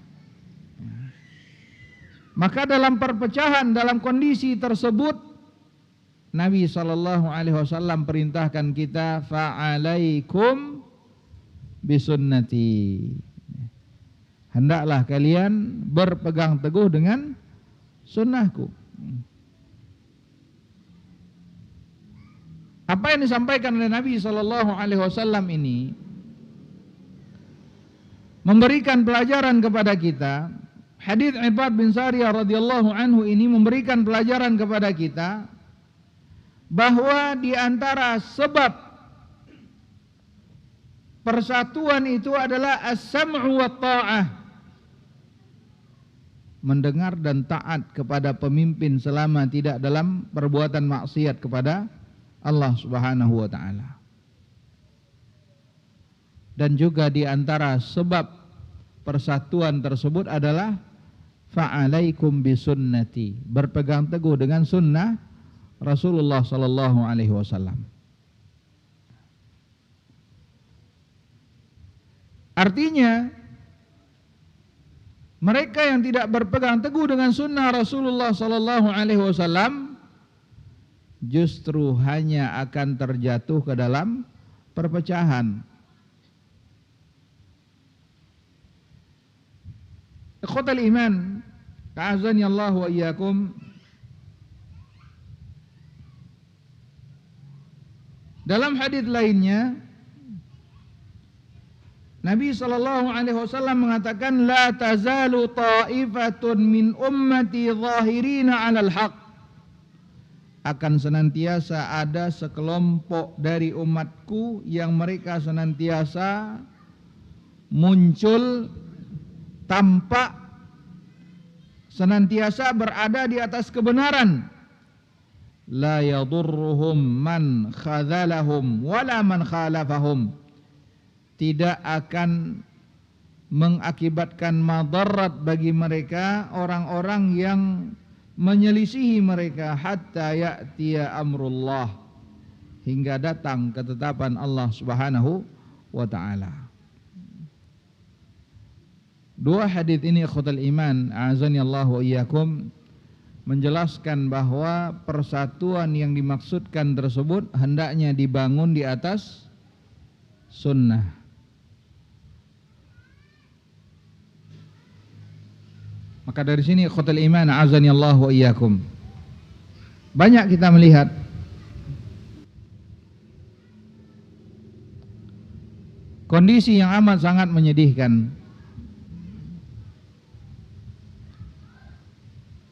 A: Maka dalam perpecahan, dalam kondisi tersebut, Nabi SAW perintahkan kita, fa'alaikum bisunnati. Hendaklah kalian berpegang teguh dengan sunnahku. Apa yang disampaikan oleh Nabi SAW ini memberikan pelajaran kepada kita. Hadits Irbad bin Sariyah radhiyallahu anhu ini memberikan pelajaran kepada kita bahwa di antara sebab persatuan itu adalah as-sam'u wa ta'ah, mendengar dan taat kepada pemimpin selama tidak dalam perbuatan maksiat kepada Allah Subhanahu wa taala. Dan juga di antara sebab persatuan tersebut adalah fa'alaikum bisunnati, berpegang teguh dengan sunnah Rasulullah sallallahu alaihi wasallam. Artinya mereka yang tidak berpegang teguh dengan sunnah Rasulullah sallallahu alaihi wasallam justru hanya akan terjatuh ke dalam perpecahan. Ikhwatal iman, a'azzani Allah wa iyyakum. Dalam hadis lainnya Nabi SAW mengatakan, la tazalu ta'ifatun min ummati zahirina 'alal haq. Akan senantiasa ada sekelompok dari umatku yang mereka senantiasa muncul, tampak, senantiasa berada di atas kebenaran. La yadurruhum man khadzalahum wala man khalafahum. Tidak akan mengakibatkan madarat bagi mereka orang-orang yang menyelisihi mereka hatta ya'tiya amrullah, hingga datang ketetapan Allah Subhanahu wa taala. Dua hadis ini ikhwatal iman, a'azani Allah wa iyyakum, menjelaskan bahwa persatuan yang dimaksudkan tersebut hendaknya dibangun di atas sunnah. Maka dari sini ikhwatal iman, a'azani Allah wa iyyakum, banyak kita melihat kondisi yang amat sangat menyedihkan.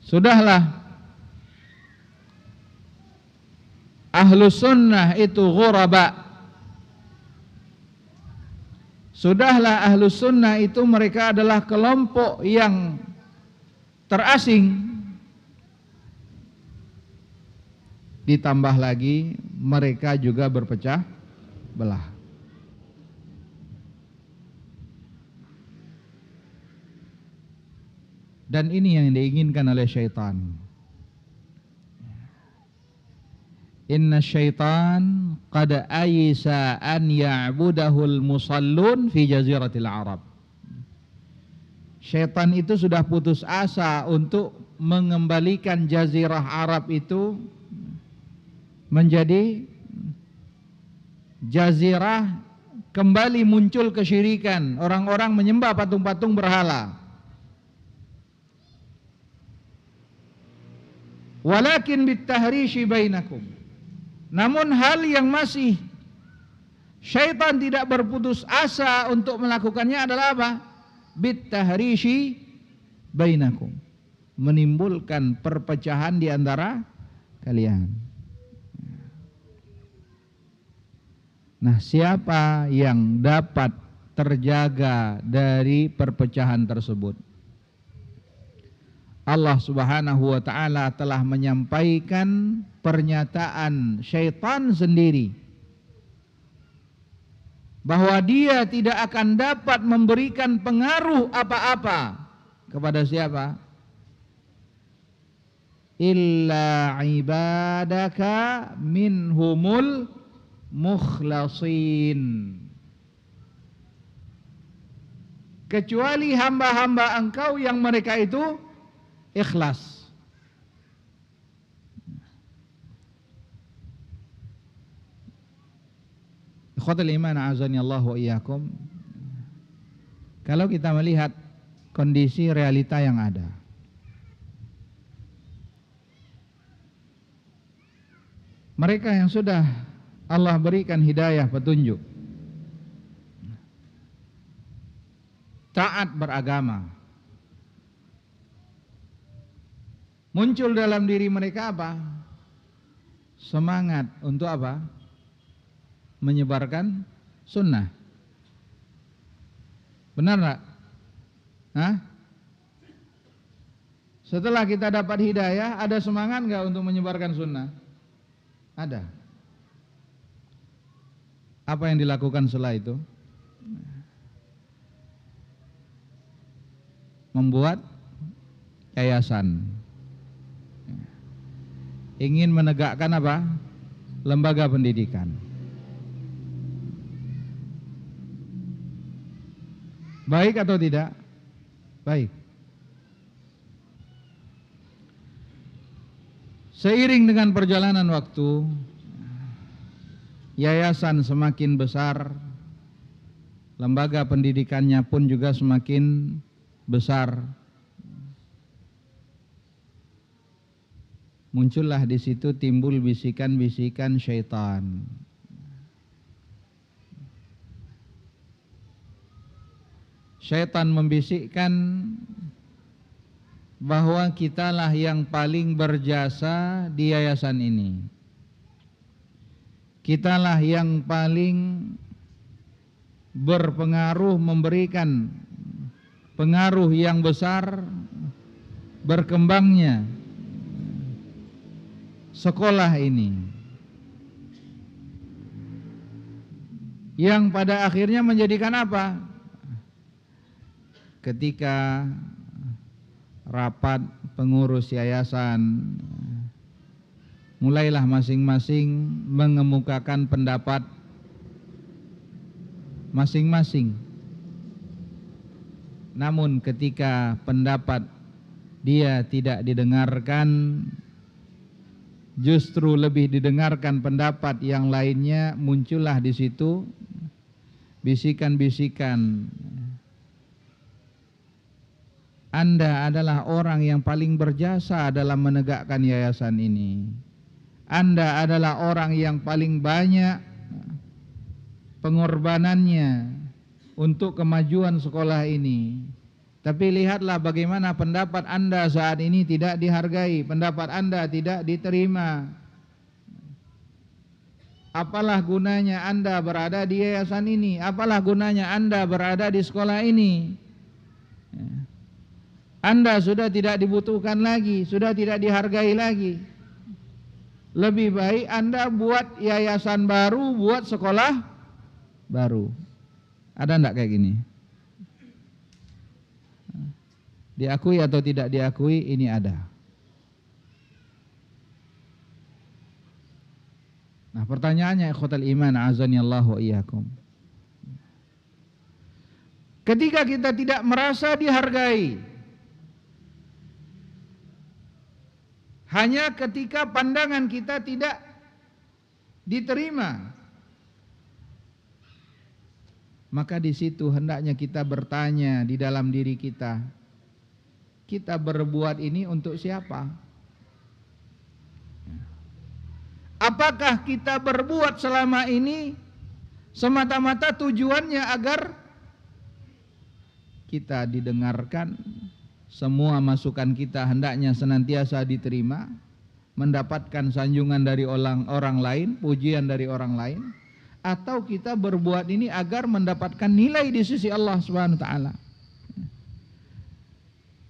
A: Sudahlah Ahlus Sunnah itu ghuraba. Sudahlah Ahlus Sunnah itu mereka adalah kelompok yang terasing. Ditambah lagi mereka juga berpecah belah. Dan ini yang diinginkan oleh syaitan. Inna syaitan qad ayisa an ya'budahul musallun fi jaziratil Arab. Syaitan itu sudah putus asa untuk mengembalikan jazirah Arab itu menjadi jazirah kembali muncul kesyirikan, orang-orang menyembah patung-patung berhala. Walakin bitahrishi bainakum. Namun hal yang masih syaitan tidak berputus asa untuk melakukannya adalah apa? Bitahrishi bainakum, menimbulkan perpecahan di antara kalian. Nah, siapa yang dapat terjaga dari perpecahan tersebut? Allah Subhanahu wa taala telah menyampaikan pernyataan syaitan sendiri bahwa dia tidak akan dapat memberikan pengaruh apa-apa kepada siapa? Illa ibadaka minhumul mukhlasin, kecuali hamba-hamba engkau yang mereka itu ikhlas. Ikhwatul iman a'azani Allah wa iyyakum. Kalau kita melihat kondisi realita yang ada, mereka yang sudah Allah berikan hidayah petunjuk, taat beragama, muncul dalam diri mereka apa? Semangat untuk apa? Menyebarkan sunnah. Benar enggak? Hah? Setelah kita dapat hidayah, ada semangat enggak untuk menyebarkan sunnah? Ada. Apa yang dilakukan setelah itu? Membuat yayasan. Ingin menegakkan apa? Lembaga pendidikan. Baik atau tidak? Baik. Seiring dengan perjalanan waktu, yayasan semakin besar, lembaga pendidikannya pun juga semakin besar. Muncullah di situ timbul bisikan-bisikan syaitan. Syaitan membisikkan bahwa kitalah yang paling berjasa di yayasan ini. Kitalah yang paling berpengaruh, memberikan pengaruh yang besar berkembangnya sekolah ini, yang pada akhirnya menjadikan apa? Ketika rapat pengurus yayasan, mulailah masing-masing mengemukakan pendapat masing-masing. Namun ketika pendapat dia tidak didengarkan, justru lebih didengarkan pendapat yang lainnya, muncullah di situ bisikan-bisikan. Anda adalah orang yang paling berjasa dalam menegakkan yayasan ini. Anda adalah orang yang paling banyak pengorbanannya untuk kemajuan sekolah ini. Tapi lihatlah bagaimana pendapat Anda saat ini tidak dihargai, pendapat Anda tidak diterima. Apalah gunanya Anda berada di yayasan ini? Apalah gunanya Anda berada di sekolah ini? Anda sudah tidak dibutuhkan lagi, sudah tidak dihargai lagi. Lebih baik Anda buat yayasan baru, buat sekolah baru. Ada enggak kayak gini? Diakui atau tidak diakui, ini ada. Nah, pertanyaannya, ikhwatal iman, azani Allah wa iyyakum. Ketika kita tidak merasa dihargai, hanya ketika pandangan kita tidak diterima, maka di situ hendaknya kita bertanya di dalam diri kita, kita berbuat ini untuk siapa? Apakah kita berbuat selama ini semata-mata tujuannya agar kita didengarkan, semua masukan kita hendaknya senantiasa diterima, mendapatkan sanjungan dari orang lain, pujian dari orang lain, atau kita berbuat ini agar mendapatkan nilai di sisi Allah Subhanahu wa taala?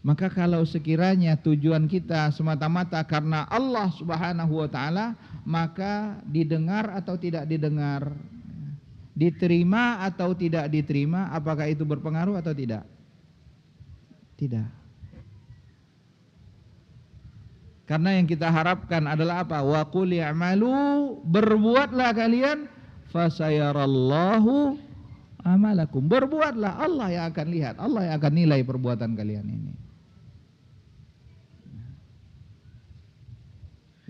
A: Maka kalau sekiranya tujuan kita semata-mata karena Allah Subhanahu wa taala, maka didengar atau tidak didengar, diterima atau tidak diterima, apakah itu berpengaruh atau tidak? Tidak. Karena yang kita harapkan adalah apa? Wa qul i'malu, berbuatlah kalian, fasayarallahu amalakum. Berbuatlah, Allah yang akan lihat, Allah yang akan nilai perbuatan kalian ini.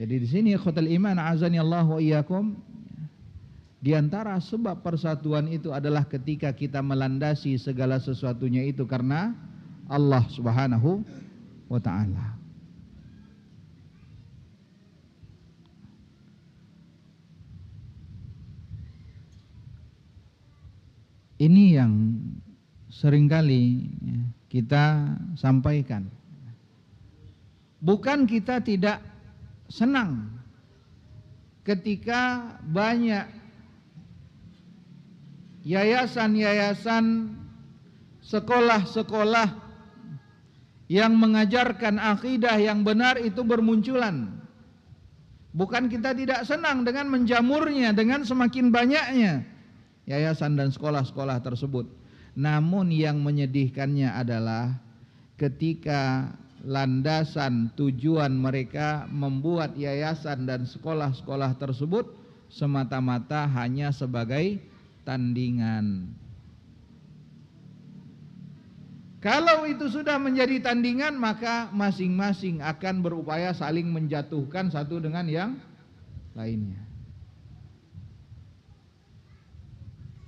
A: Jadi di sini ikhwatul iman azani Allah wa iyyakum, Di antara sebab persatuan itu adalah ketika kita melandasi segala sesuatunya itu karena Allah Subhanahu wa ta'ala. Ini yang seringkali kita sampaikan. Bukan kita tidak senang ketika banyak yayasan-yayasan, sekolah-sekolah yang mengajarkan akidah yang benar itu bermunculan. Bukan kita tidak senang dengan menjamurnya, dengan semakin banyaknya yayasan dan sekolah-sekolah tersebut. Namun yang menyedihkannya adalah ketika landasan tujuan mereka membuat yayasan dan sekolah-sekolah tersebut semata-mata hanya sebagai tandingan. Kalau itu sudah menjadi tandingan, maka masing-masing akan berupaya saling menjatuhkan satu dengan yang lainnya.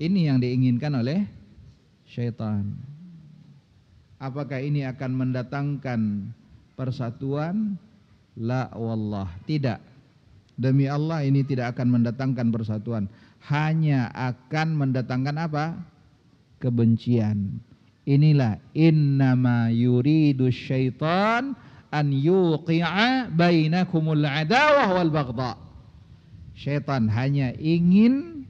A: Ini yang diinginkan oleh syaitan. Apakah ini akan mendatangkan persatuan? La wallah, tidak. Demi Allah ini tidak akan mendatangkan persatuan. Hanya akan mendatangkan apa? Kebencian. Inilah innama yuridu syaitan an yuqi'a bainakumul adawah wal baghdha. Syaitan hanya ingin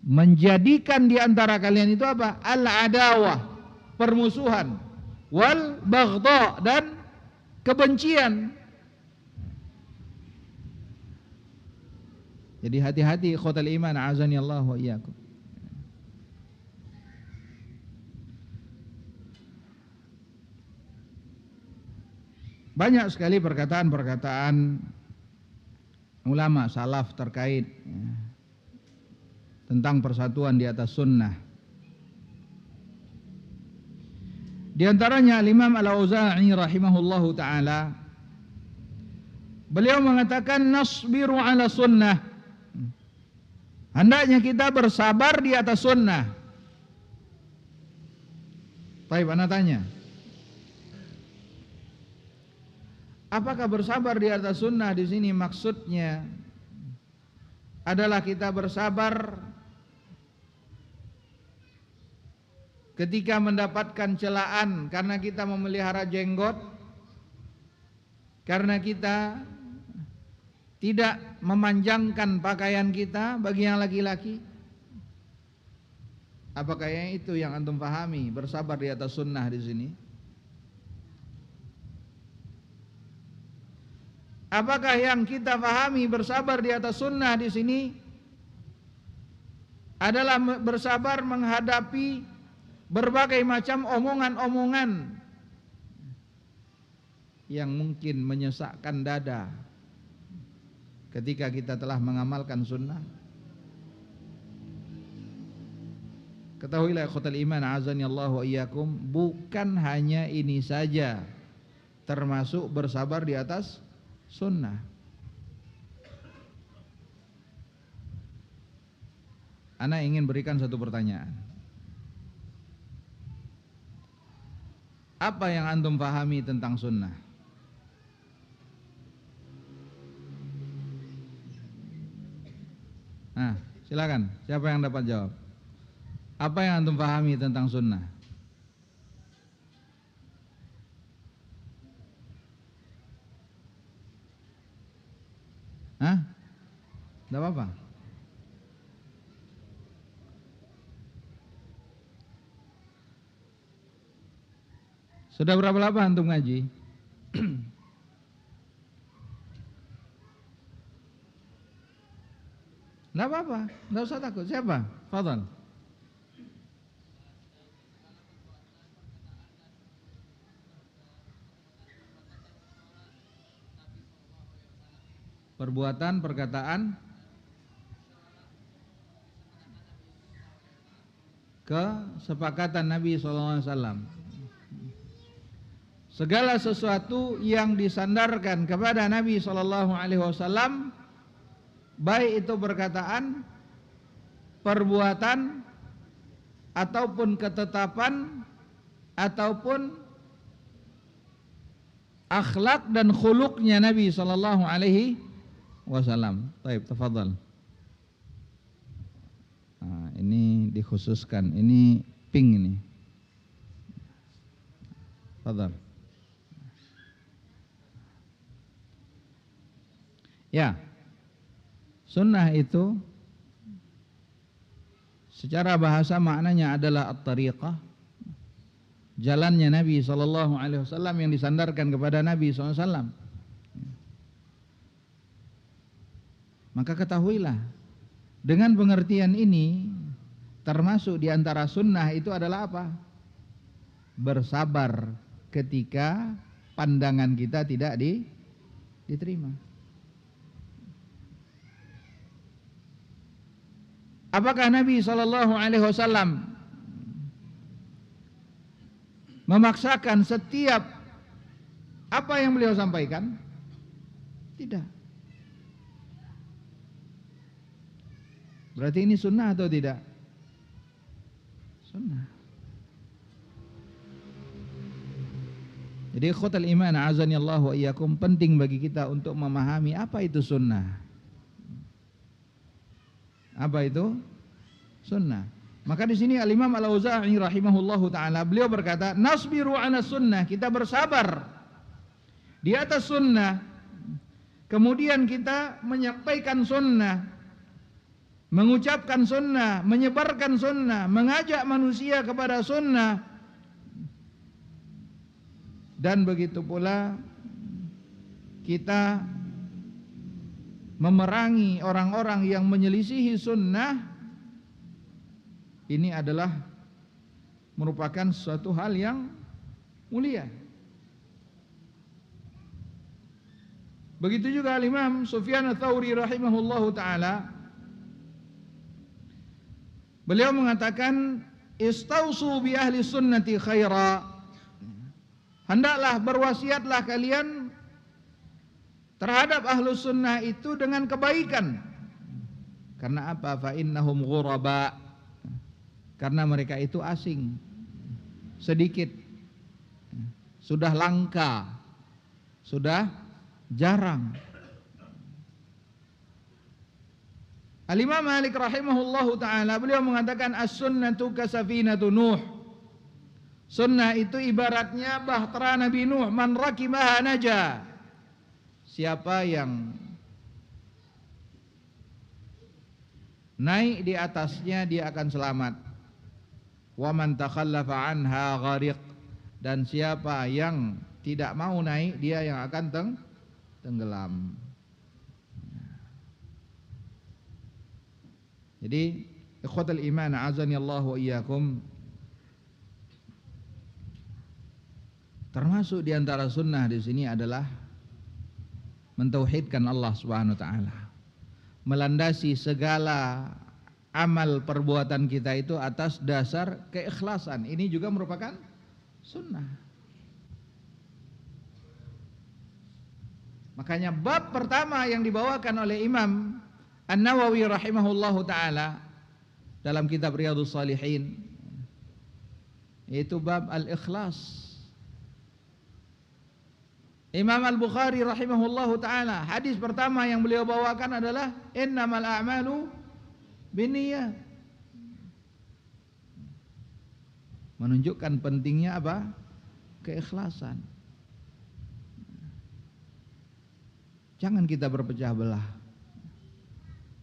A: menjadikan di antara kalian itu apa? Al-adawah, permusuhan, wal baghdha, dan kebencian. Jadi hati-hati ikhwatal iman, azani Allah wa iyyakum. Banyak sekali perkataan-perkataan ulama salaf terkait tentang persatuan di atas sunnah. Di antaranya Imam Al-Auza'i rahimahullahu ta'ala, beliau mengatakan nasbiru ala sunnah, hendaknya kita bersabar di atas sunnah. Baik, ana tanya, apakah bersabar di atas sunnah di sini maksudnya adalah kita bersabar ketika mendapatkan celaan karena kita memelihara jenggot, karena kita tidak memanjangkan pakaian kita bagi yang laki-laki? Apakah yang itu yang antum pahami bersabar di atas sunnah di sini? Apakah yang kita pahami bersabar di atas sunnah di sini adalah bersabar menghadapi berbagai macam omongan-omongan yang mungkin menyesakkan dada ketika kita telah mengamalkan sunnah? Ketahuilah ikhwatal iman, azani Allah wa iyyakum, bukan hanya ini saja termasuk bersabar di atas sunnah. Ana ingin berikan satu pertanyaan. Apa yang antum pahami tentang sunnah? Nah, silakan. Siapa yang dapat jawab? Apa yang antum pahami tentang sunnah? Hah? Tidak apa-apa. Sudah berapa lama antum ngaji? Tidak apa-apa, tidak usah takut. Siapa? Fadhal. Perbuatan, perkataan, kesepakatan Nabi SAW. Segala sesuatu yang disandarkan kepada Nabi SAW baik itu perkataan, perbuatan, ataupun ketetapan, ataupun akhlak dan khuluqnya Nabi sallallahu alaihi wasallam. Baik, tafadhal. Nah, ini dikhususkan, ini pink ini. Tafadhal. Ya. Sunnah itu secara bahasa maknanya adalah at-tariqah, jalannya Nabi sallallahu alaihi wasallam yang disandarkan kepada Nabi sallallahu alaihi wasallam. Maka ketahuilah, dengan pengertian ini termasuk di antara sunnah itu adalah apa? Bersabar ketika pandangan kita tidak diterima. Apakah Nabi sallallahu alaihi wasallam memaksakan setiap apa yang beliau sampaikan? Tidak. Berarti ini sunnah atau tidak? Sunnah. Jadi ikhwatal iman azanillahu wa iyyakum, penting bagi kita untuk memahami apa itu sunnah. Apa itu sunnah? Maka di sini Al-Imam Al-Auza'i rahimahullahu taala beliau berkata, nasbiru 'ala sunnah, kita bersabar di atas sunnah. Kemudian kita menyampaikan sunnah, mengucapkan sunnah, menyebarkan sunnah, mengajak manusia kepada sunnah. Dan begitu pula kita memerangi orang-orang yang menyelisihi sunnah. Ini adalah merupakan suatu hal yang mulia. Begitu juga Imam Sufyan Ats-Tsauri rahimahullahu taala, beliau mengatakan, istausu bi ahli sunnati khaira, hendaklah berwasiatlah kalian terhadap ahlu sunnah itu dengan kebaikan. Karena apa? Fa innahum ghuraba, karena mereka itu asing, sedikit, sudah langka, sudah jarang. Al-Imam Malik rahimahullahu taala beliau mengatakan, as-sunnatu kasafinatu Nuh. Sunnah itu ibaratnya bahtera Nabi Nuh, man rakibaha naja. Siapa yang naik di atasnya dia akan selamat. Wa man takhallafa anha ghariq, dan siapa yang tidak mau naik dia yang akan tenggelam. Jadi ikhwatul iman azanillahu wa iyyakum, termasuk di antara sunnah di sini adalah mentauhidkan Allah Subhanahu wa taala, melandasi segala amal perbuatan kita itu atas dasar keikhlasan. Ini juga merupakan sunnah. Makanya bab pertama yang dibawakan oleh Imam An-Nawawi rahimahullahu taala dalam kitab Riyadhus Shalihin, yaitu bab al-ikhlas. Imam Al-Bukhari rahimahullahu taala, hadis pertama yang beliau bawakan adalah innamal a'malu binniyat. Menunjukkan pentingnya apa? Keikhlasan. Jangan kita berpecah belah.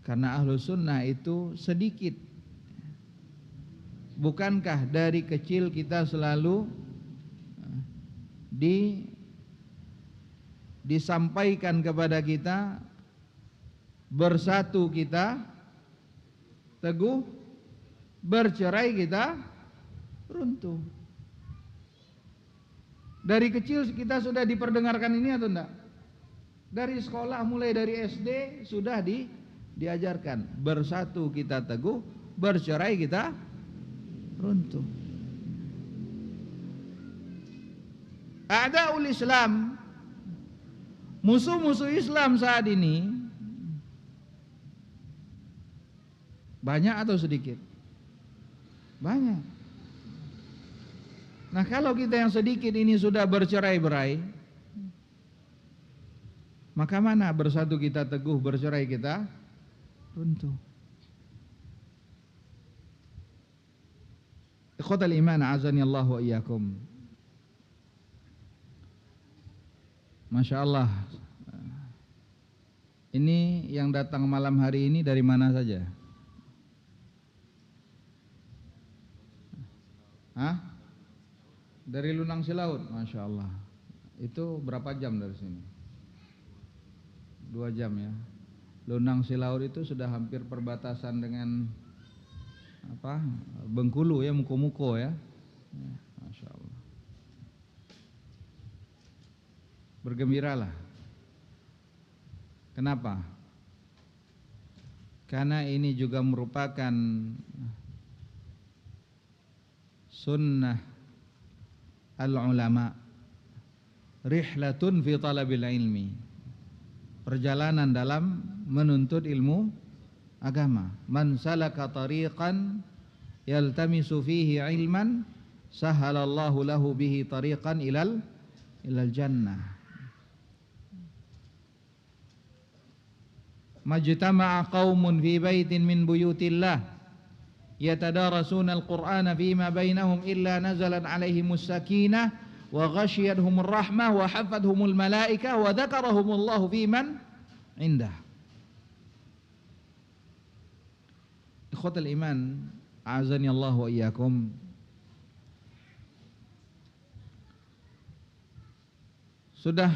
A: Karena ahlu sunnah itu sedikit. Bukankah dari kecil kita selalu disampaikan kepada kita, bersatu kita teguh, bercerai kita runtuh. Dari kecil kita sudah diperdengarkan ini atau enggak? Dari sekolah, mulai dari SD sudah diajarkan, bersatu kita teguh, bercerai kita runtuh. A'daul Islam, musuh-musuh Islam saat ini, Banyak atau sedikit? Banyak. Nah, kalau kita yang sedikit ini sudah bercerai-berai, maka mana bersatu kita teguh, bercerai kita runtuh. Ikhwatal iman, a'azani Allah wa iyyakum. Masya Allah. Ini yang datang malam hari ini dari mana saja? Hah? Dari Lunang Silaut, Masya Allah. Itu berapa jam dari sini? 2 jam ya. Lunang Silaut itu sudah hampir perbatasan dengan apa? Bengkulu ya, Muko-Muko ya. Masya Allah. Bergembiralah. Kenapa? Karena ini juga merupakan sunnah al-ulama, rihlatun fi talabil ilmi, perjalanan dalam menuntut ilmu agama. Man salaka tariqan yaltamisu fihi ilman sahalallahu lahu bihi tariqan ilal jannah. Majtama'a qaumun fi baitin min buyutillah yatadarasuna al-Qur'ana fima bainahum illa nazalat alaihimus sakinah wa ghashiyatuhumur rahmah wa hafathumul malaikah wa dzakarahumullahu fiman indah. Ikhwatal iman, a'azani Allah wa iyyakum. Sudah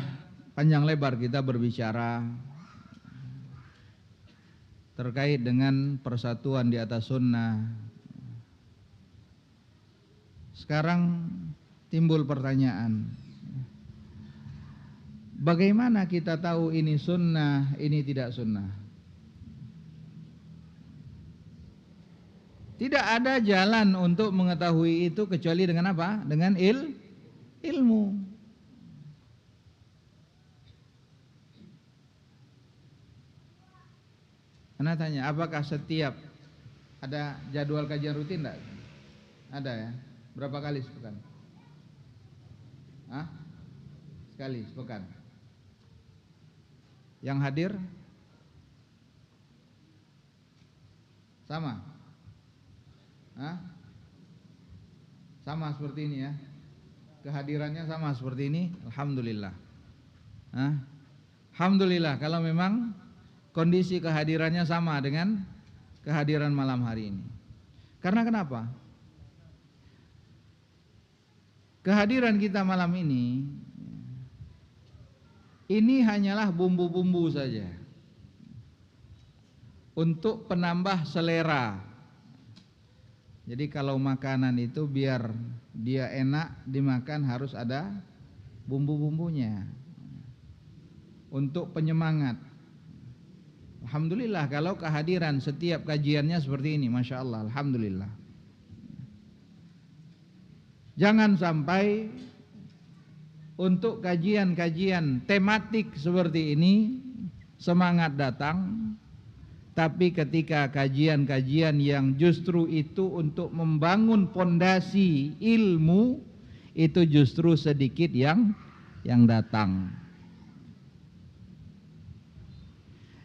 A: panjang lebar kita berbicara terkait dengan persatuan di atas sunnah. Sekarang timbul pertanyaan, bagaimana kita tahu ini sunnah, ini tidak sunnah? Tidak ada jalan untuk mengetahui itu kecuali dengan apa? Dengan ilmu. Anda tanya, apakah setiap ada jadwal kajian rutin enggak? Ada ya? Berapa kali sepekan? Hah? Sekali sepekan. Yang hadir? Sama? Hah? Sama seperti ini ya? Kehadirannya sama seperti ini? Alhamdulillah. Hah? Alhamdulillah kalau memang kondisi kehadirannya sama dengan kehadiran malam hari ini. Karena kenapa? Kehadiran kita malam ini hanyalah bumbu-bumbu saja untuk penambah selera. Jadi kalau makanan itu biar dia enak dimakan harus ada bumbu-bumbunya untuk penyemangat. Alhamdulillah kalau kehadiran setiap kajiannya seperti ini, Masya Allah, Alhamdulillah. Jangan sampai untuk kajian-kajian tematik seperti ini semangat datang, tapi ketika kajian-kajian yang justru itu untuk membangun pondasi ilmu, itu justru sedikit yang datang.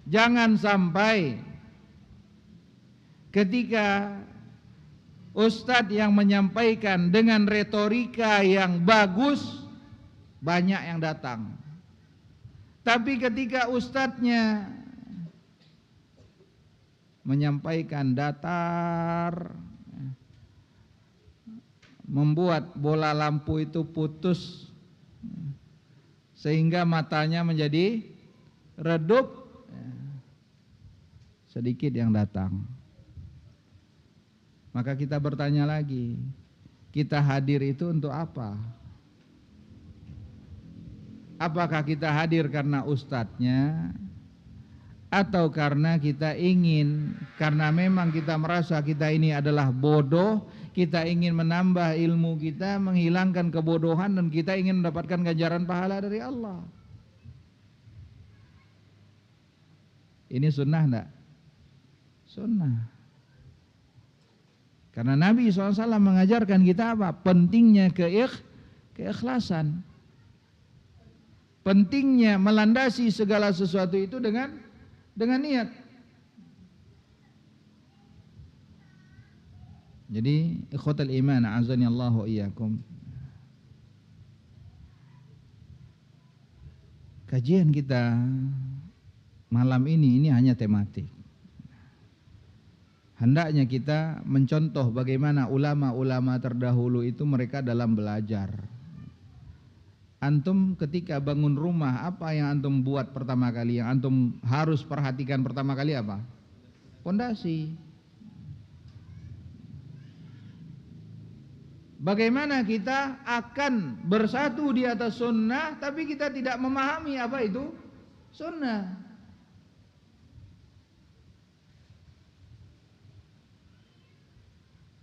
A: Jangan sampai ketika ustadz yang menyampaikan dengan retorika yang bagus, banyak yang datang. Tapi ketika ustadznya menyampaikan datar, membuat bola lampu itu putus sehingga matanya menjadi redup, sedikit yang datang. Maka kita bertanya lagi, kita hadir itu untuk apa? Apakah kita hadir karena ustadznya, atau karena kita ingin, karena memang kita merasa kita ini adalah bodoh, kita ingin menambah ilmu kita, menghilangkan kebodohan, dan kita ingin mendapatkan ganjaran pahala dari Allah. Ini sunnah enggak? Sunnah. Karena Nabi SAW mengajarkan kita apa? Pentingnya keikhlasan. Pentingnya melandasi segala sesuatu itu dengan niat. Jadi ikhwatal iman azani Allah wa iyyakum. Kajian kita malam ini hanya tematik. Hendaknya kita mencontoh bagaimana ulama-ulama terdahulu itu mereka dalam belajar. Antum ketika bangun rumah, apa yang antum buat pertama kali? Yang antum harus perhatikan pertama kali apa? Pondasi. Bagaimana kita akan bersatu di atas sunnah, tapi kita tidak memahami apa itu sunnah.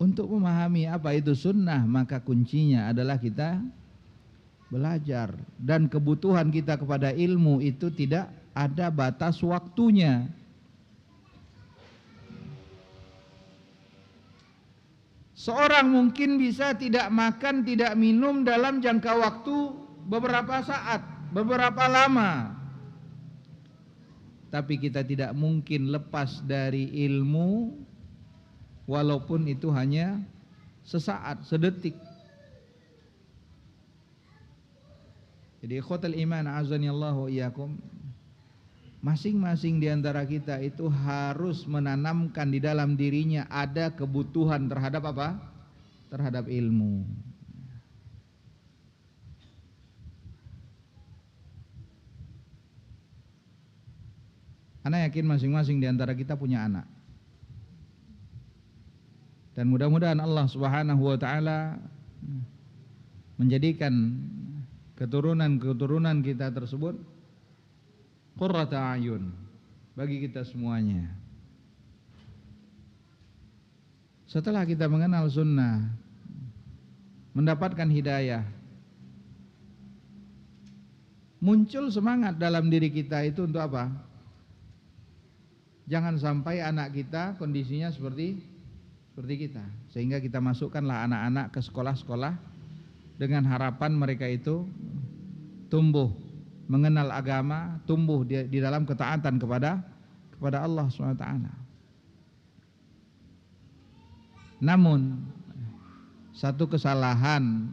A: Untuk memahami apa itu sunnah, maka kuncinya adalah kita belajar. Dan kebutuhan kita kepada ilmu itu tidak ada batas waktunya. Seorang mungkin bisa tidak makan, tidak minum dalam jangka waktu beberapa saat, beberapa lama. Tapi kita tidak mungkin lepas dari ilmu, walaupun itu hanya sesaat, sedetik. Jadi ikhwatal iman azani Allah wa iyyakum, masing-masing di antara kita itu harus menanamkan di dalam dirinya ada kebutuhan terhadap apa? Terhadap ilmu. Ana yakin masing-masing di antara kita punya anak. Dan mudah-mudahan Allah Subhanahu wa taala menjadikan keturunan-keturunan kita tersebut qurrata ayun bagi kita semuanya. Setelah kita mengenal sunnah, mendapatkan hidayah, muncul semangat dalam diri kita itu untuk apa? Jangan sampai anak kita kondisinya seperti kita, sehingga kita masukkanlah anak-anak ke sekolah-sekolah dengan harapan mereka itu tumbuh mengenal agama, tumbuh di dalam ketaatan kepada Allah SWT. Namun satu kesalahan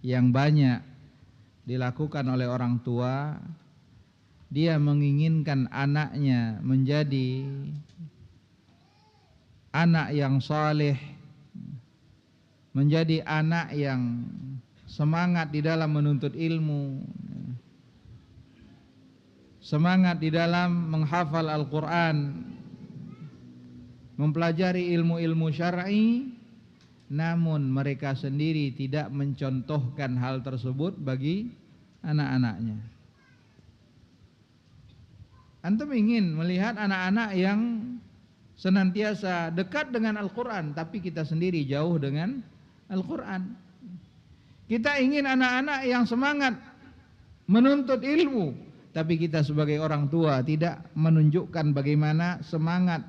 A: yang banyak dilakukan oleh orang tua, dia menginginkan anaknya menjadi anak yang saleh, menjadi anak yang semangat di dalam menuntut ilmu, semangat di dalam menghafal Al-Quran, mempelajari ilmu-ilmu syar'i, namun mereka sendiri tidak mencontohkan hal tersebut bagi anak-anaknya. Antum ingin melihat anak-anak yang senantiasa dekat dengan Al-Quran, tapi kita sendiri jauh dengan Al-Quran. Kita ingin anak-anak yang semangat menuntut ilmu, tapi kita sebagai orang tua tidak menunjukkan bagaimana semangat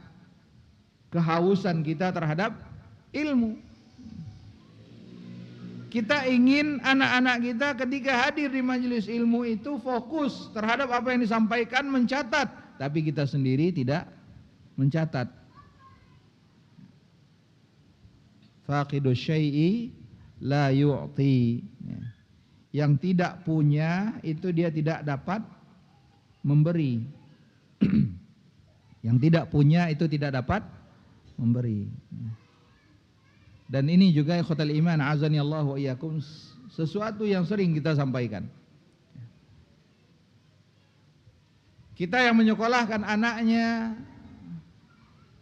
A: kehausan kita terhadap ilmu. Kita ingin anak-anak kita ketika hadir di majelis ilmu itu fokus terhadap apa yang disampaikan, mencatat, tapi kita sendiri tidak mencatat. Faqidu syai'i la yu'ti. Yang tidak punya itu dia tidak dapat memberi. Yang tidak punya itu tidak dapat memberi. Dan ini juga ikhwatal iman azani Allah wa iyyakum, sesuatu yang sering kita sampaikan. Kita yang menyekolahkan anaknya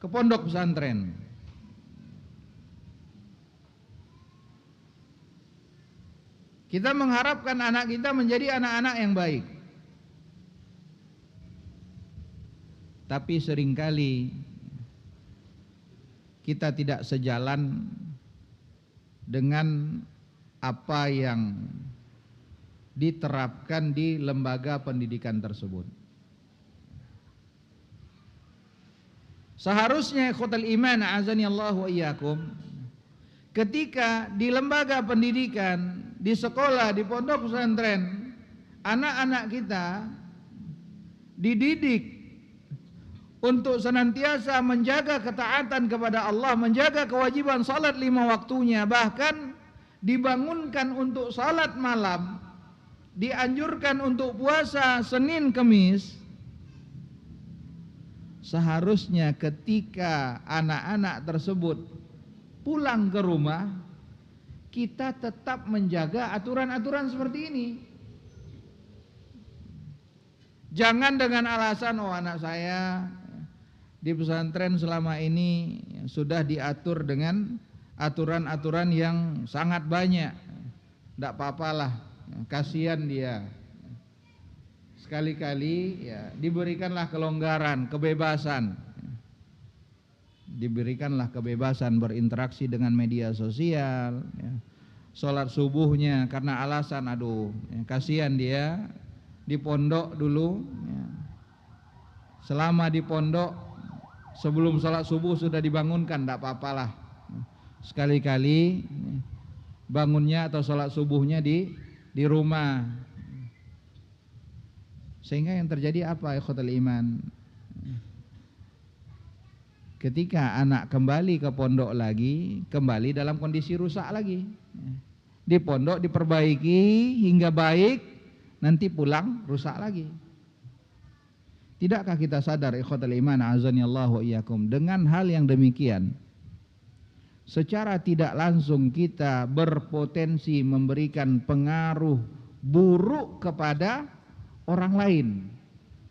A: ke pondok pesantren, kita mengharapkan anak kita menjadi anak-anak yang baik. Tapi seringkali kita tidak sejalan dengan apa yang diterapkan di lembaga pendidikan tersebut. Seharusnya ikhwatal iman azani Allah wa iyyakum, ketika di lembaga pendidikan, di sekolah, di pondok pesantren, anak-anak kita dididik untuk senantiasa menjaga ketaatan kepada Allah, menjaga kewajiban salat 5 waktunya, bahkan dibangunkan untuk salat malam, dianjurkan untuk puasa Senin Kemis. Seharusnya ketika anak-anak tersebut pulang ke rumah, kita tetap menjaga aturan-aturan seperti ini. Jangan dengan alasan, oh anak saya di pesantren selama ini sudah diatur dengan aturan-aturan yang sangat banyak, tidak apa-apalah, kasihan dia. Sekali-kali ya diberikanlah kelonggaran, kebebasan. Diberikanlah kebebasan berinteraksi dengan media sosial, ya. Sholat subuhnya karena alasan aduh ya, kasihan dia di pondok dulu ya. Selama di pondok sebelum sholat subuh sudah dibangunkan, tidak apa-apalah. Sekali-kali bangunnya atau sholat subuhnya di rumah. Sehingga yang terjadi apa, ikhwatul iman? Ketika anak kembali ke pondok lagi, kembali dalam kondisi rusak lagi. Di pondok diperbaiki hingga baik, nanti pulang rusak lagi. Tidakkah kita sadar, ikhwatul iman, azanillahu wa iyyakum, dengan hal yang demikian, secara tidak langsung kita berpotensi memberikan pengaruh buruk kepada orang lain.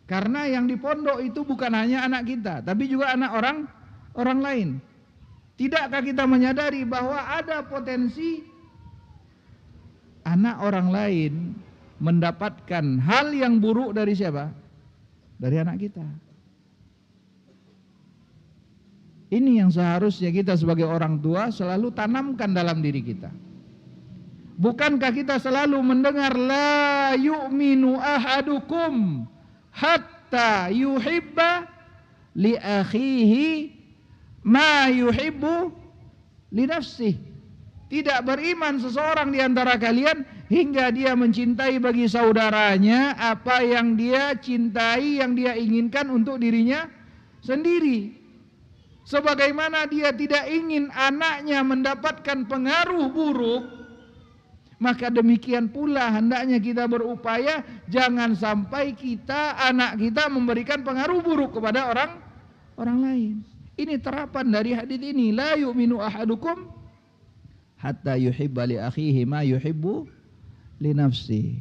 A: Karena yang di pondok itu bukan hanya anak kita, tapi juga anak orang lain. Tidakkah kita menyadari bahwa ada potensi anak orang lain mendapatkan hal yang buruk dari siapa? Dari anak kita. Ini yang seharusnya kita sebagai orang tua selalu tanamkan dalam diri kita. Bukankah kita selalu mendengar la yu'minu ahadukum hatta yuhibba li akhihi ma yuhibbu li nafsihi. Tidak beriman seseorang di antara kalian hingga dia mencintai bagi saudaranya apa yang dia cintai, yang dia inginkan untuk dirinya sendiri. Sebagaimana dia tidak ingin anaknya mendapatkan pengaruh buruk, maka demikian pula hendaknya kita berupaya jangan sampai anak kita memberikan pengaruh buruk kepada orang lain. Ini terapan dari hadis ini, la yu'minu ahadukum hatta yuhibba li akhihi ma yuhibbu li nafsihi.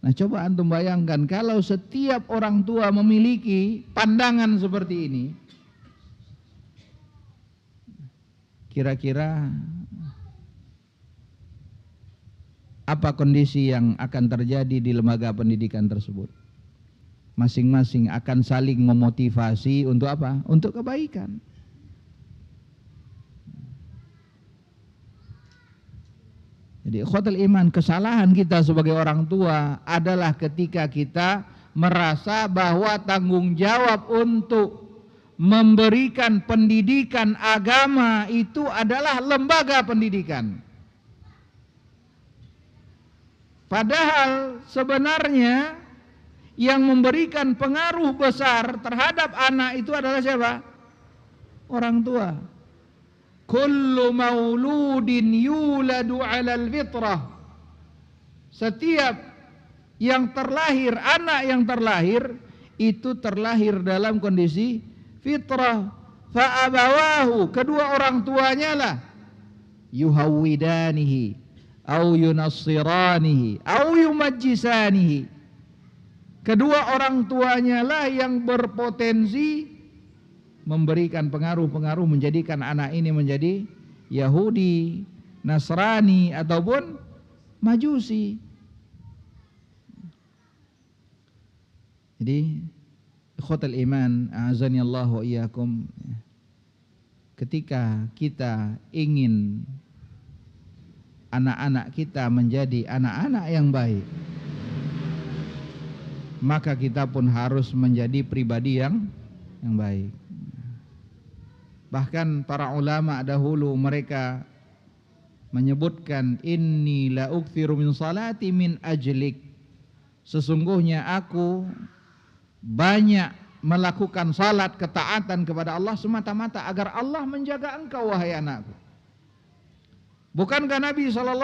A: Nah, coba antum bayangkan kalau setiap orang tua memiliki pandangan seperti ini, kira-kira apa kondisi yang akan terjadi di lembaga pendidikan tersebut? Masing-masing akan saling memotivasi untuk apa? Untuk kebaikan. Jadi ikhwatul iman, kesalahan kita sebagai orang tua adalah ketika kita merasa bahwa tanggung jawab untuk memberikan pendidikan agama itu adalah lembaga pendidikan. Padahal sebenarnya yang memberikan pengaruh besar terhadap anak itu adalah siapa? Orang tua. Kullu mauludin yuladu 'alal fitrah. Setiap yang terlahir, anak yang terlahir itu terlahir dalam kondisi fitrah. Fa abawahu, kedua orang tuanya lah, yuhawwidanihi au yunassiranihi au yumajjisanihi. Kedua orang tuanya lah yang berpotensi memberikan pengaruh-pengaruh menjadikan anak ini menjadi Yahudi, Nasrani ataupun Majusi. Jadi ikhwatul iman, a'azanillahu wa iyyakum, ketika kita ingin anak-anak kita menjadi anak-anak yang baik, maka kita pun harus menjadi pribadi yang baik. Bahkan para ulama dahulu mereka menyebutkan inni la ukthiru min salati min ajlik, sesungguhnya aku banyak melakukan salat ketaatan kepada Allah semata-mata agar Allah menjaga engkau wahai anakku. Bukankah Nabi SAW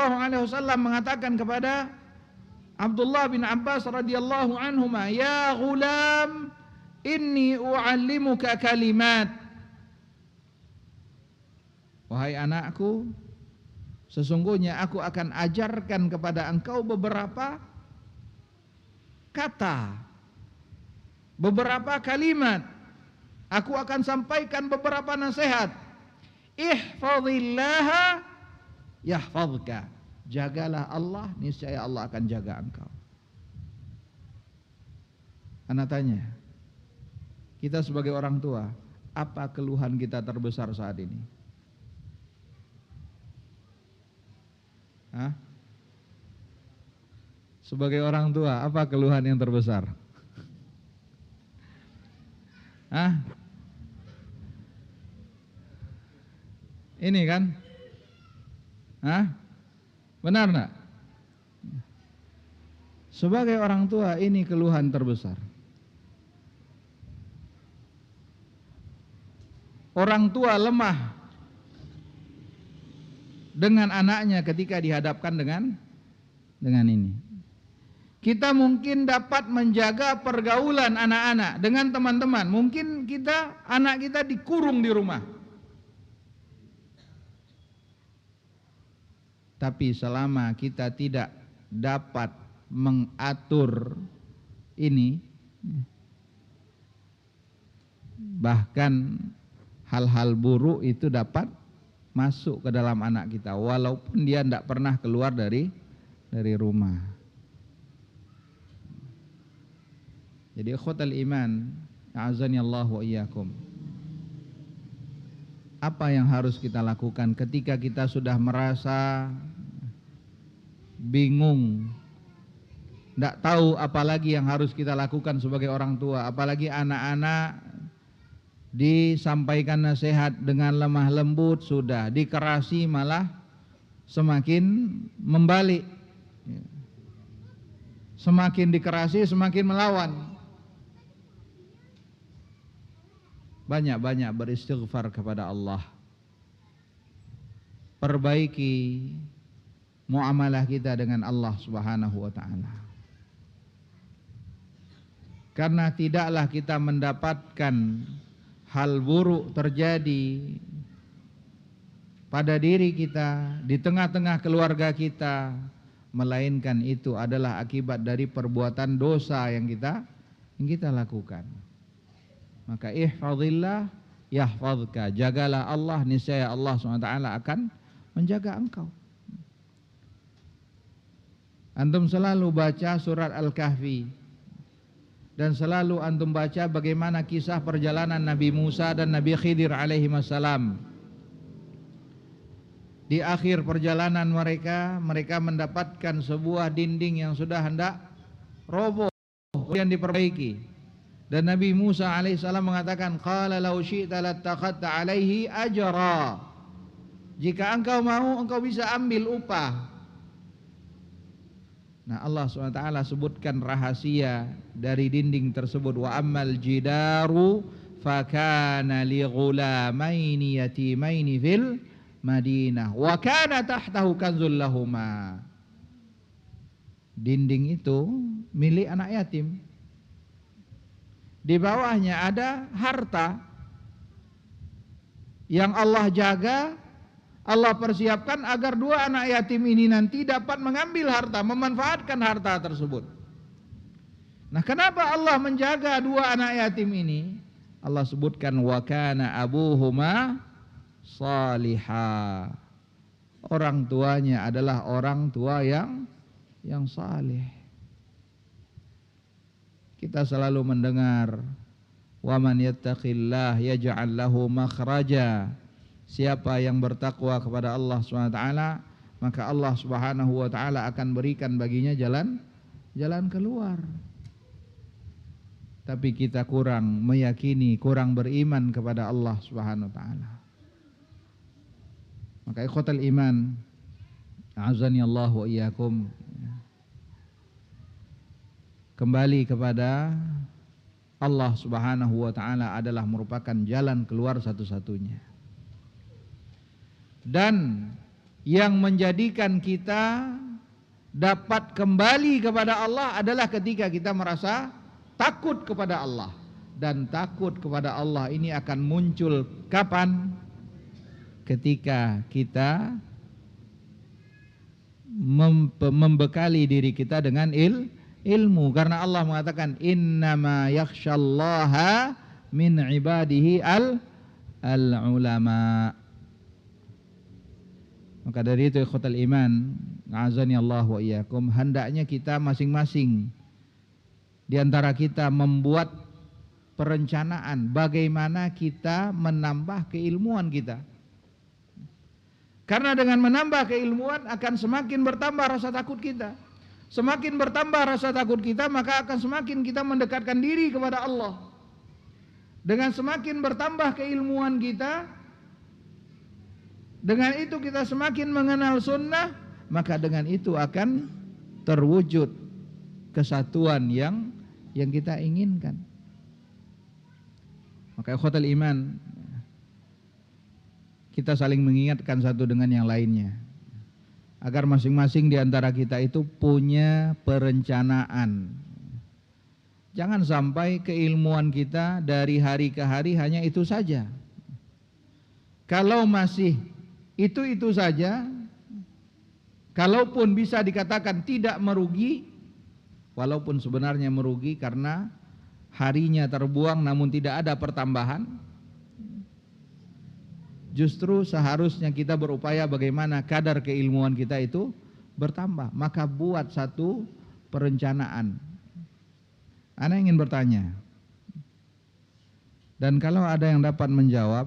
A: mengatakan kepada Abdullah bin Abbas radhiyallahu anhuma, ya ghulam inni u'allimuka kalimat, wahai anakku, sesungguhnya aku akan ajarkan kepada engkau beberapa kata, beberapa kalimat. Aku akan sampaikan beberapa nasihat. Ihfazillaha yahfazka. Jagalah Allah, niscaya Allah akan jaga engkau. Anak tanya, kita sebagai orang tua, apa keluhan kita terbesar saat ini? Hah? Sebagai orang tua, apa keluhan yang terbesar? Hah? Ini kan? Hah? Benar enggak? Sebagai orang tua, ini keluhan terbesar. Orang tua lemah dengan anaknya ketika dihadapkan dengan ini. Kita mungkin dapat menjaga pergaulan anak-anak dengan teman-teman. Mungkin anak kita dikurung di rumah. Tapi selama kita tidak dapat mengatur ini, bahkan hal-hal buruk itu dapat masuk ke dalam anak kita walaupun dia tidak pernah keluar dari rumah. Jadi ikhwatal iman, a'azani Allah wa iyyakum. Apa yang harus kita lakukan ketika kita sudah merasa bingung, tidak tahu apalagi yang harus kita lakukan sebagai orang tua, apalagi anak-anak disampaikan nasihat dengan lemah lembut sudah, dikerasi malah semakin membalik. Semakin dikerasi semakin melawan. Banyak-banyak beristighfar kepada Allah. Perbaiki muamalah kita dengan Allah Subhanahu wa taala. Karena tidaklah kita mendapatkan hal buruk terjadi pada diri kita, di tengah-tengah keluarga kita, melainkan itu adalah akibat dari perbuatan dosa yang kita lakukan. Maka ihfazillah yahfazka, jagalah Allah, niscaya Allah SWT akan menjaga engkau. Antum selalu baca surat Al-Kahfi, dan selalu antum baca bagaimana kisah perjalanan Nabi Musa dan Nabi Khidir alaihi wassalam. Di akhir perjalanan mereka mendapatkan sebuah dinding yang sudah hendak roboh, kemudian diperbaiki. Dan Nabi Musa alaihissalam mengatakan, qala law syi'ta lattakhadta alaihi ajra. Jika engkau mau, engkau bisa ambil upah. Nah, Allah SWT sebutkan rahasia dari dinding tersebut. Wa ammal jidaru fakana li ghulamaini yatimaini fil Madinah wa kana tahtahu kanzul lahuma. Dinding itu milik anak yatim. Di bawahnya ada harta yang Allah jaga, Allah persiapkan agar dua anak yatim ini nanti dapat mengambil harta, memanfaatkan harta tersebut. Nah, kenapa Allah menjaga dua anak yatim ini? Allah sebutkan wa kana abuhuma salihah. Orang tuanya adalah orang tua yang saleh. Kita selalu mendengar wa man yattaqillah yaj'al lahu makhraja. Siapa yang bertakwa kepada Allah SWT, maka Allah Subhanahu wa taala akan berikan baginya jalan keluar. Tapi kita kurang meyakini, kurang beriman kepada Allah Subhanahu wa taala. Maka ikhwatal iman, A'azani Allah wa iyyakum. Kembali kepada Allah Subhanahu wa taala adalah merupakan jalan keluar satu-satunya. Dan yang menjadikan kita dapat kembali kepada Allah adalah ketika kita merasa takut kepada Allah. Dan takut kepada Allah ini akan muncul kapan? Ketika kita membekali diri kita dengan ilmu. Karena Allah mengatakan innama yakhsyallaha min ibadihi al-ulama. Maka dari itu ikhwatal iman, a'azani Allah wa iyyakum, hendaknya kita masing-masing di antara kita membuat perencanaan bagaimana kita menambah keilmuan kita. Karena dengan menambah keilmuan akan semakin bertambah rasa takut kita. Semakin bertambah rasa takut kita, maka akan semakin kita mendekatkan diri kepada Allah. Dengan semakin bertambah keilmuan kita, dengan itu kita semakin mengenal sunnah, maka dengan itu akan terwujud kesatuan yang kita inginkan. Maka ikhwatal iman, kita saling mengingatkan satu dengan yang lainnya, agar masing-masing di antara kita itu punya perencanaan. Jangan sampai keilmuan kita dari hari ke hari hanya itu saja. Kalau masih itu saja, kalaupun bisa dikatakan tidak merugi, walaupun sebenarnya merugi karena harinya terbuang namun tidak ada pertambahan, justru seharusnya kita berupaya bagaimana kadar keilmuan kita itu bertambah. Maka buat satu perencanaan. Ana ingin bertanya, dan kalau ada yang dapat menjawab,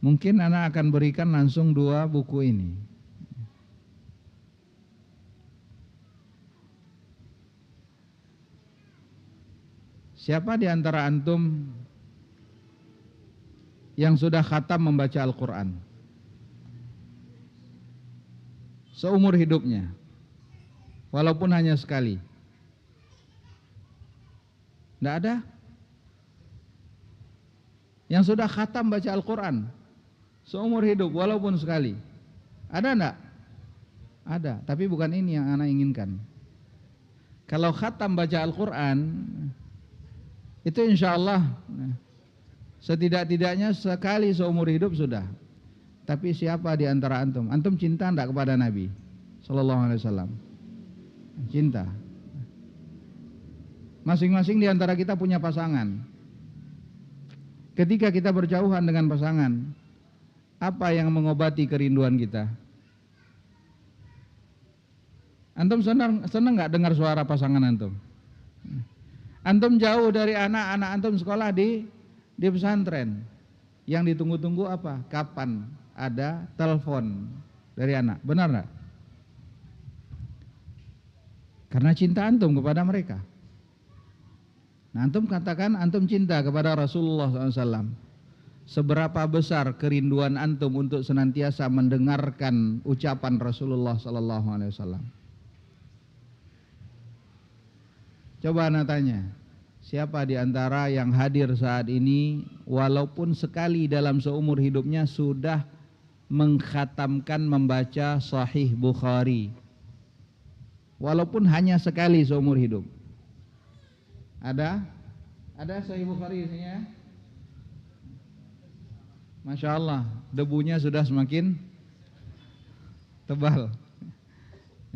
A: mungkin Ana akan berikan langsung 2 buku ini. Siapa di antara antum yang sudah khatam membaca Al-Quran seumur hidupnya, walaupun hanya sekali? Tidak ada? Yang sudah khatam baca Al-Quran seumur hidup walaupun sekali, ada enggak? Ada, tapi bukan ini yang ana inginkan. Kalau khatam baca Al-Quran itu insya Allah setidak-tidaknya sekali seumur hidup sudah. Tapi siapa di antara antum? Antum cinta enggak kepada Nabi Sallallahu Alaihi Wasallam? Cinta. Masing-masing di antara kita punya pasangan. Ketika kita berjauhan dengan pasangan, apa yang mengobati kerinduan kita? Antum senang nggak dengar suara pasangan antum? Antum jauh dari anak antum sekolah di pesantren. Yang ditunggu-tunggu apa? Kapan ada telepon dari anak? Benar nggak? Karena cinta antum kepada mereka. Nah, antum katakan antum cinta kepada Rasulullah SAW. Seberapa besar kerinduan antum untuk senantiasa mendengarkan ucapan Rasulullah SAW? Coba ana tanya, siapa di antara yang hadir saat ini walaupun sekali dalam seumur hidupnya sudah mengkhatamkan membaca Sahih Bukhari? Walaupun hanya sekali seumur hidup. Ada? Ada Sahih Bukhari isinya? Masya Allah, debunya sudah semakin tebal.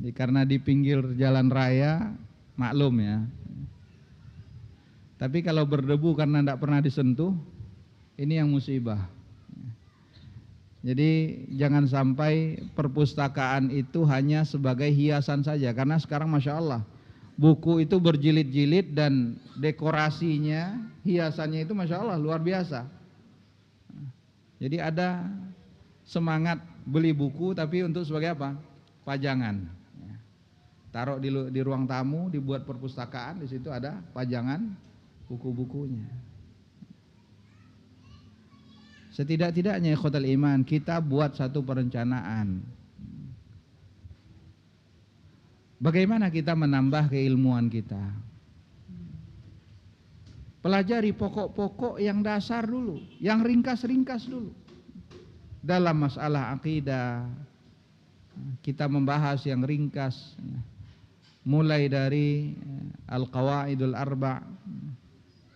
A: Jadi karena di pinggir jalan raya, maklum ya. Tapi kalau berdebu karena tidak pernah disentuh, ini yang musibah. Jadi jangan sampai perpustakaan itu hanya sebagai hiasan saja. Karena sekarang Masya Allah, buku itu berjilid-jilid dan dekorasinya, hiasannya itu Masya Allah luar biasa. Jadi ada semangat beli buku tapi untuk sebagai apa? Pajangan. Taruh di ruang tamu, dibuat perpustakaan, di situ ada pajangan buku-bukunya. Setidak-tidaknya ikhwatal iman kita buat satu perencanaan. Bagaimana kita menambah keilmuan kita? Pelajari pokok-pokok yang dasar dulu, yang ringkas-ringkas dulu. Dalam masalah akidah, kita membahas yang ringkas, mulai dari Al-Qawaidul Arba',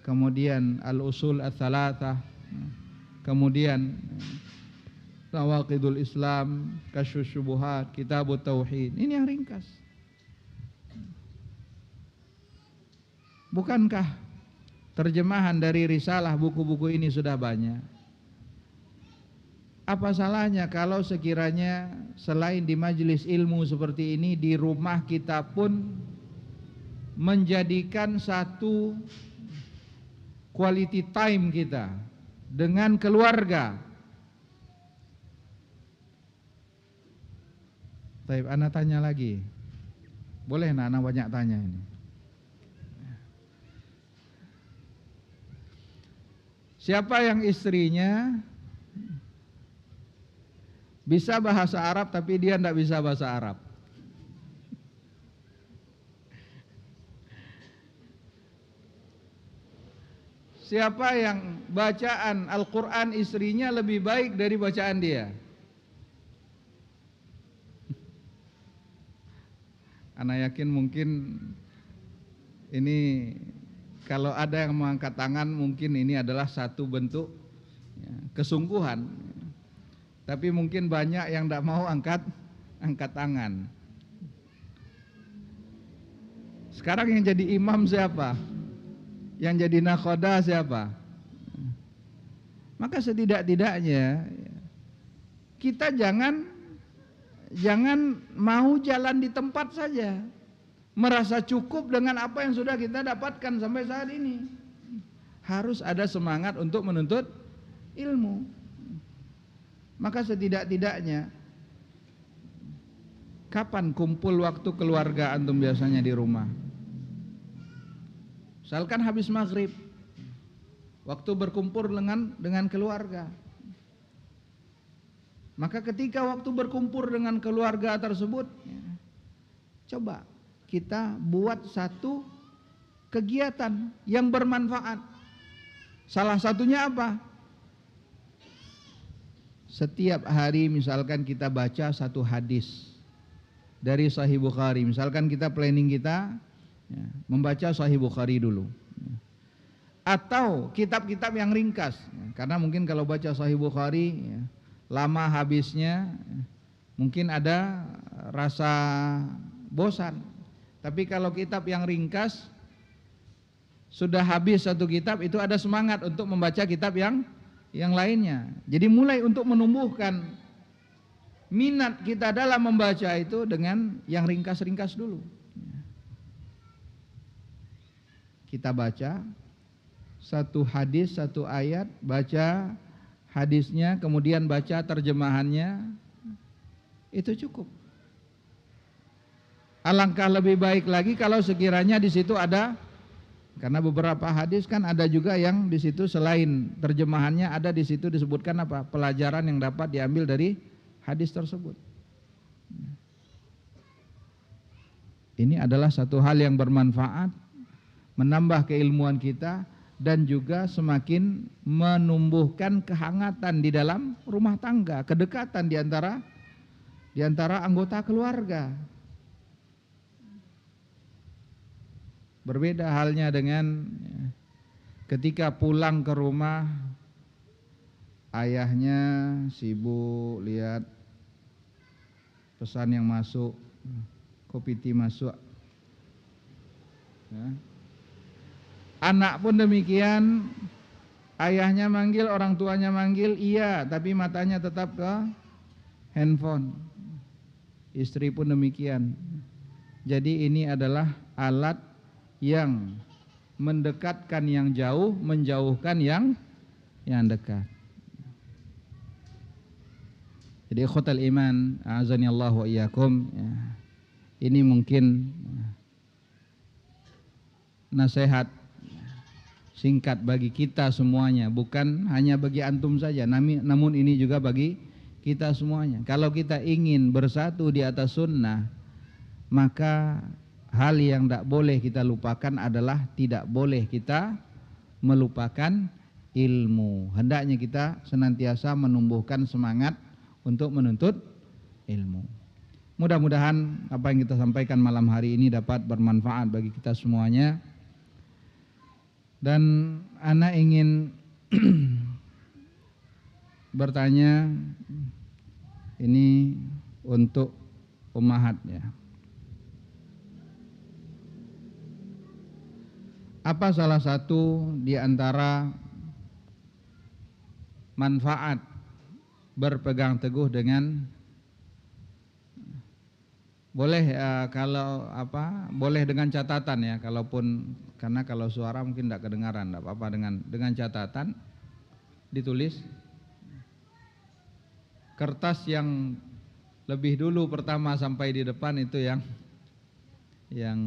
A: kemudian Al-Usul Ats-Tsalatsah, kemudian Nawaqidul Islam, Kasyfus Syubuhat, Kitabut Tauhid. Ini yang ringkas. Bukankah terjemahan dari risalah buku-buku ini sudah banyak? Apa salahnya kalau sekiranya selain di majelis ilmu seperti ini, di rumah kita pun menjadikan satu quality time kita dengan keluarga. Baik, ana tanya lagi. Boleh ana banyak tanya ini. Siapa yang istrinya bisa bahasa Arab tapi dia tidak bisa bahasa Arab? Siapa yang bacaan Al-Quran istrinya lebih baik dari bacaan dia? Ana yakin mungkin ini, kalau ada yang mengangkat tangan mungkin ini adalah satu bentuk kesungguhan. Tapi mungkin banyak yang tidak mau angkat tangan. Sekarang yang jadi imam siapa? Yang jadi nakhoda siapa? Maka setidak-tidaknya kita jangan mau jalan di tempat saja, merasa cukup dengan apa yang sudah kita dapatkan sampai saat ini. Harus ada semangat untuk menuntut ilmu. Maka setidak-tidaknya kapan kumpul waktu keluarga antum biasanya di rumah? Misalkan habis maghrib, waktu berkumpul dengan keluarga. Maka ketika waktu berkumpul dengan keluarga tersebut, coba kita buat satu kegiatan yang bermanfaat. Salah satunya apa? Setiap hari misalkan kita baca satu hadis dari Sahih Bukhari. Misalkan kita planning kita membaca Sahih Bukhari dulu. Atau kitab-kitab yang ringkas. Karena mungkin kalau baca Sahih Bukhari lama habisnya, mungkin ada rasa bosan. Tapi kalau kitab yang ringkas, sudah habis satu kitab, itu ada semangat untuk membaca kitab yang lainnya. Jadi mulai untuk menumbuhkan minat kita dalam membaca itu dengan yang ringkas-ringkas dulu. Kita baca satu hadis, satu ayat, baca hadisnya, kemudian baca terjemahannya, itu cukup. Alangkah lebih baik lagi kalau sekiranya di situ ada, karena beberapa hadis kan ada juga yang di situ selain terjemahannya ada di situ disebutkan apa? Pelajaran yang dapat diambil dari hadis tersebut. Ini adalah satu hal yang bermanfaat, menambah keilmuan kita dan juga semakin menumbuhkan kehangatan di dalam rumah tangga, kedekatan di antara anggota keluarga. Berbeda halnya dengan ketika pulang ke rumah, ayahnya sibuk lihat pesan yang masuk, kopi tea masuk. Ya. Anak pun demikian, ayahnya manggil, orang tuanya manggil, iya, tapi matanya tetap ke handphone. Istri pun demikian. Jadi ini adalah alat yang mendekatkan yang jauh, menjauhkan yang dekat. Jadi ikhwatal iman, a'azani Allah wa iyyakum, ya. Ini mungkin nasihat singkat bagi kita semuanya, bukan hanya bagi antum saja, namun ini juga bagi kita semuanya. Kalau kita ingin bersatu di atas sunnah, maka hal yang tidak boleh kita lupakan adalah tidak boleh kita melupakan ilmu. Hendaknya kita senantiasa menumbuhkan semangat untuk menuntut ilmu. Mudah-mudahan apa yang kita sampaikan malam hari ini dapat bermanfaat bagi kita semuanya. Dan ana ingin bertanya ini untuk ummahat ya. Apa salah satu di antara manfaat berpegang teguh dengan boleh boleh dengan catatan ya, kalaupun karena kalau suara mungkin tidak kedengaran, tidak apa-apa, dengan catatan ditulis kertas yang lebih dulu pertama sampai di depan itu yang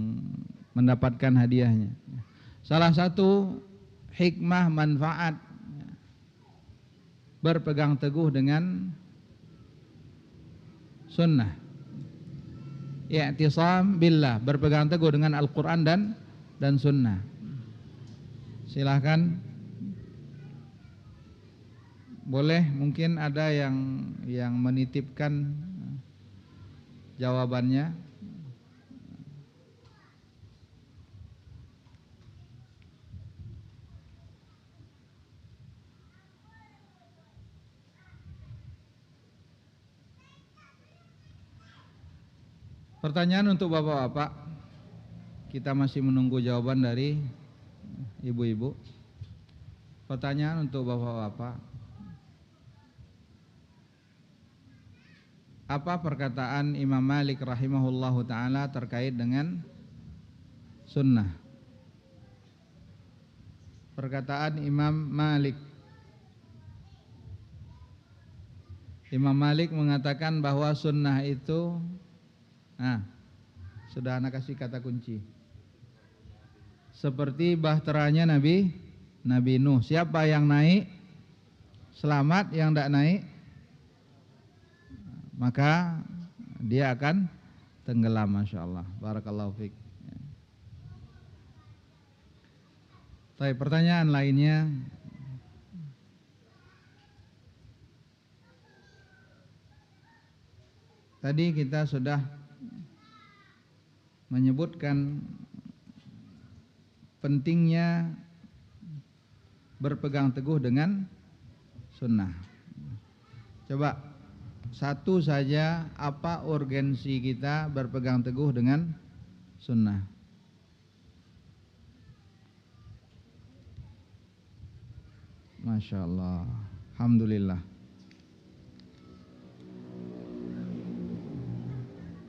A: mendapatkan hadiahnya. Salah satu hikmah manfaat berpegang teguh dengan sunnah, i'tisam billah, berpegang teguh dengan Al-Quran dan sunnah. Silahkan, boleh mungkin ada yang menitipkan jawabannya. Pertanyaan untuk bapak-bapak, kita masih menunggu jawaban dari ibu-ibu. Pertanyaan untuk bapak-bapak, apa perkataan Imam Malik rahimahullahu ta'ala terkait dengan sunnah? Perkataan Imam Malik. Imam Malik mengatakan bahwa sunnah itu, sudah anak kasih kata kunci, seperti bahteranya Nabi Nuh. Siapa yang naik selamat, yang tidak naik maka dia akan tenggelam. Masya Allah, barakallahu fiik. Baik, pertanyaan lainnya. Tadi kita sudah menyebutkan pentingnya berpegang teguh dengan sunnah. Coba satu saja, apa urgensi kita berpegang teguh dengan sunnah? Masya Allah, alhamdulillah.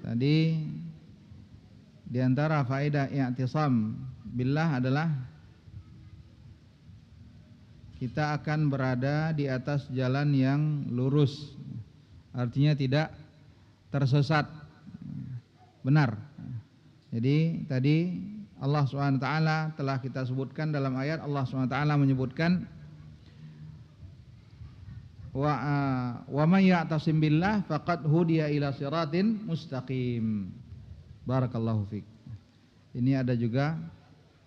A: Tadi di antara faedah i'tisam billah adalah kita akan berada di atas jalan yang lurus, artinya tidak tersesat, benar. Jadi tadi Allah SWT telah kita sebutkan dalam ayat, Allah SWT menyebutkan wa may ya'tasim billah faqad hudiya ila siratin mustaqim. Barakallahu fiik. Ini ada juga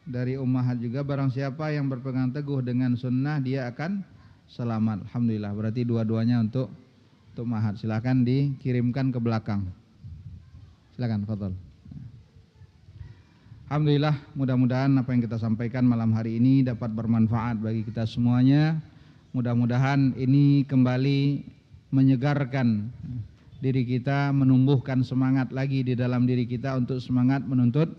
A: dari ummahat juga, barang siapa yang berpegang teguh dengan sunnah dia akan selamat. Alhamdulillah, berarti dua-duanya untuk ummahat. Silakan dikirimkan ke belakang. Silakan, fadhal. Alhamdulillah, mudah-mudahan apa yang kita sampaikan malam hari ini dapat bermanfaat bagi kita semuanya. Mudah-mudahan ini kembali menyegarkan diri kita, menumbuhkan semangat lagi di dalam diri kita untuk semangat menuntut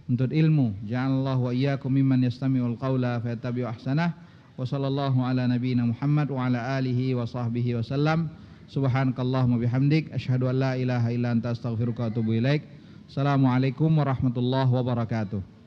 A: ilmu. Ja'alallahu wa iyyakum mimman yastami'ul qawla fayattabi'u ahsanah. Wa sallallahu ala nabiyyina Muhammad wa ala alihi wa sahbihi wa sallam. Subhanakallahumma bihamdik asyhadu an la ilaha illa anta astaghfiruka wa atubu ilaik. Assalamualaikum warahmatullahi wabarakatuh.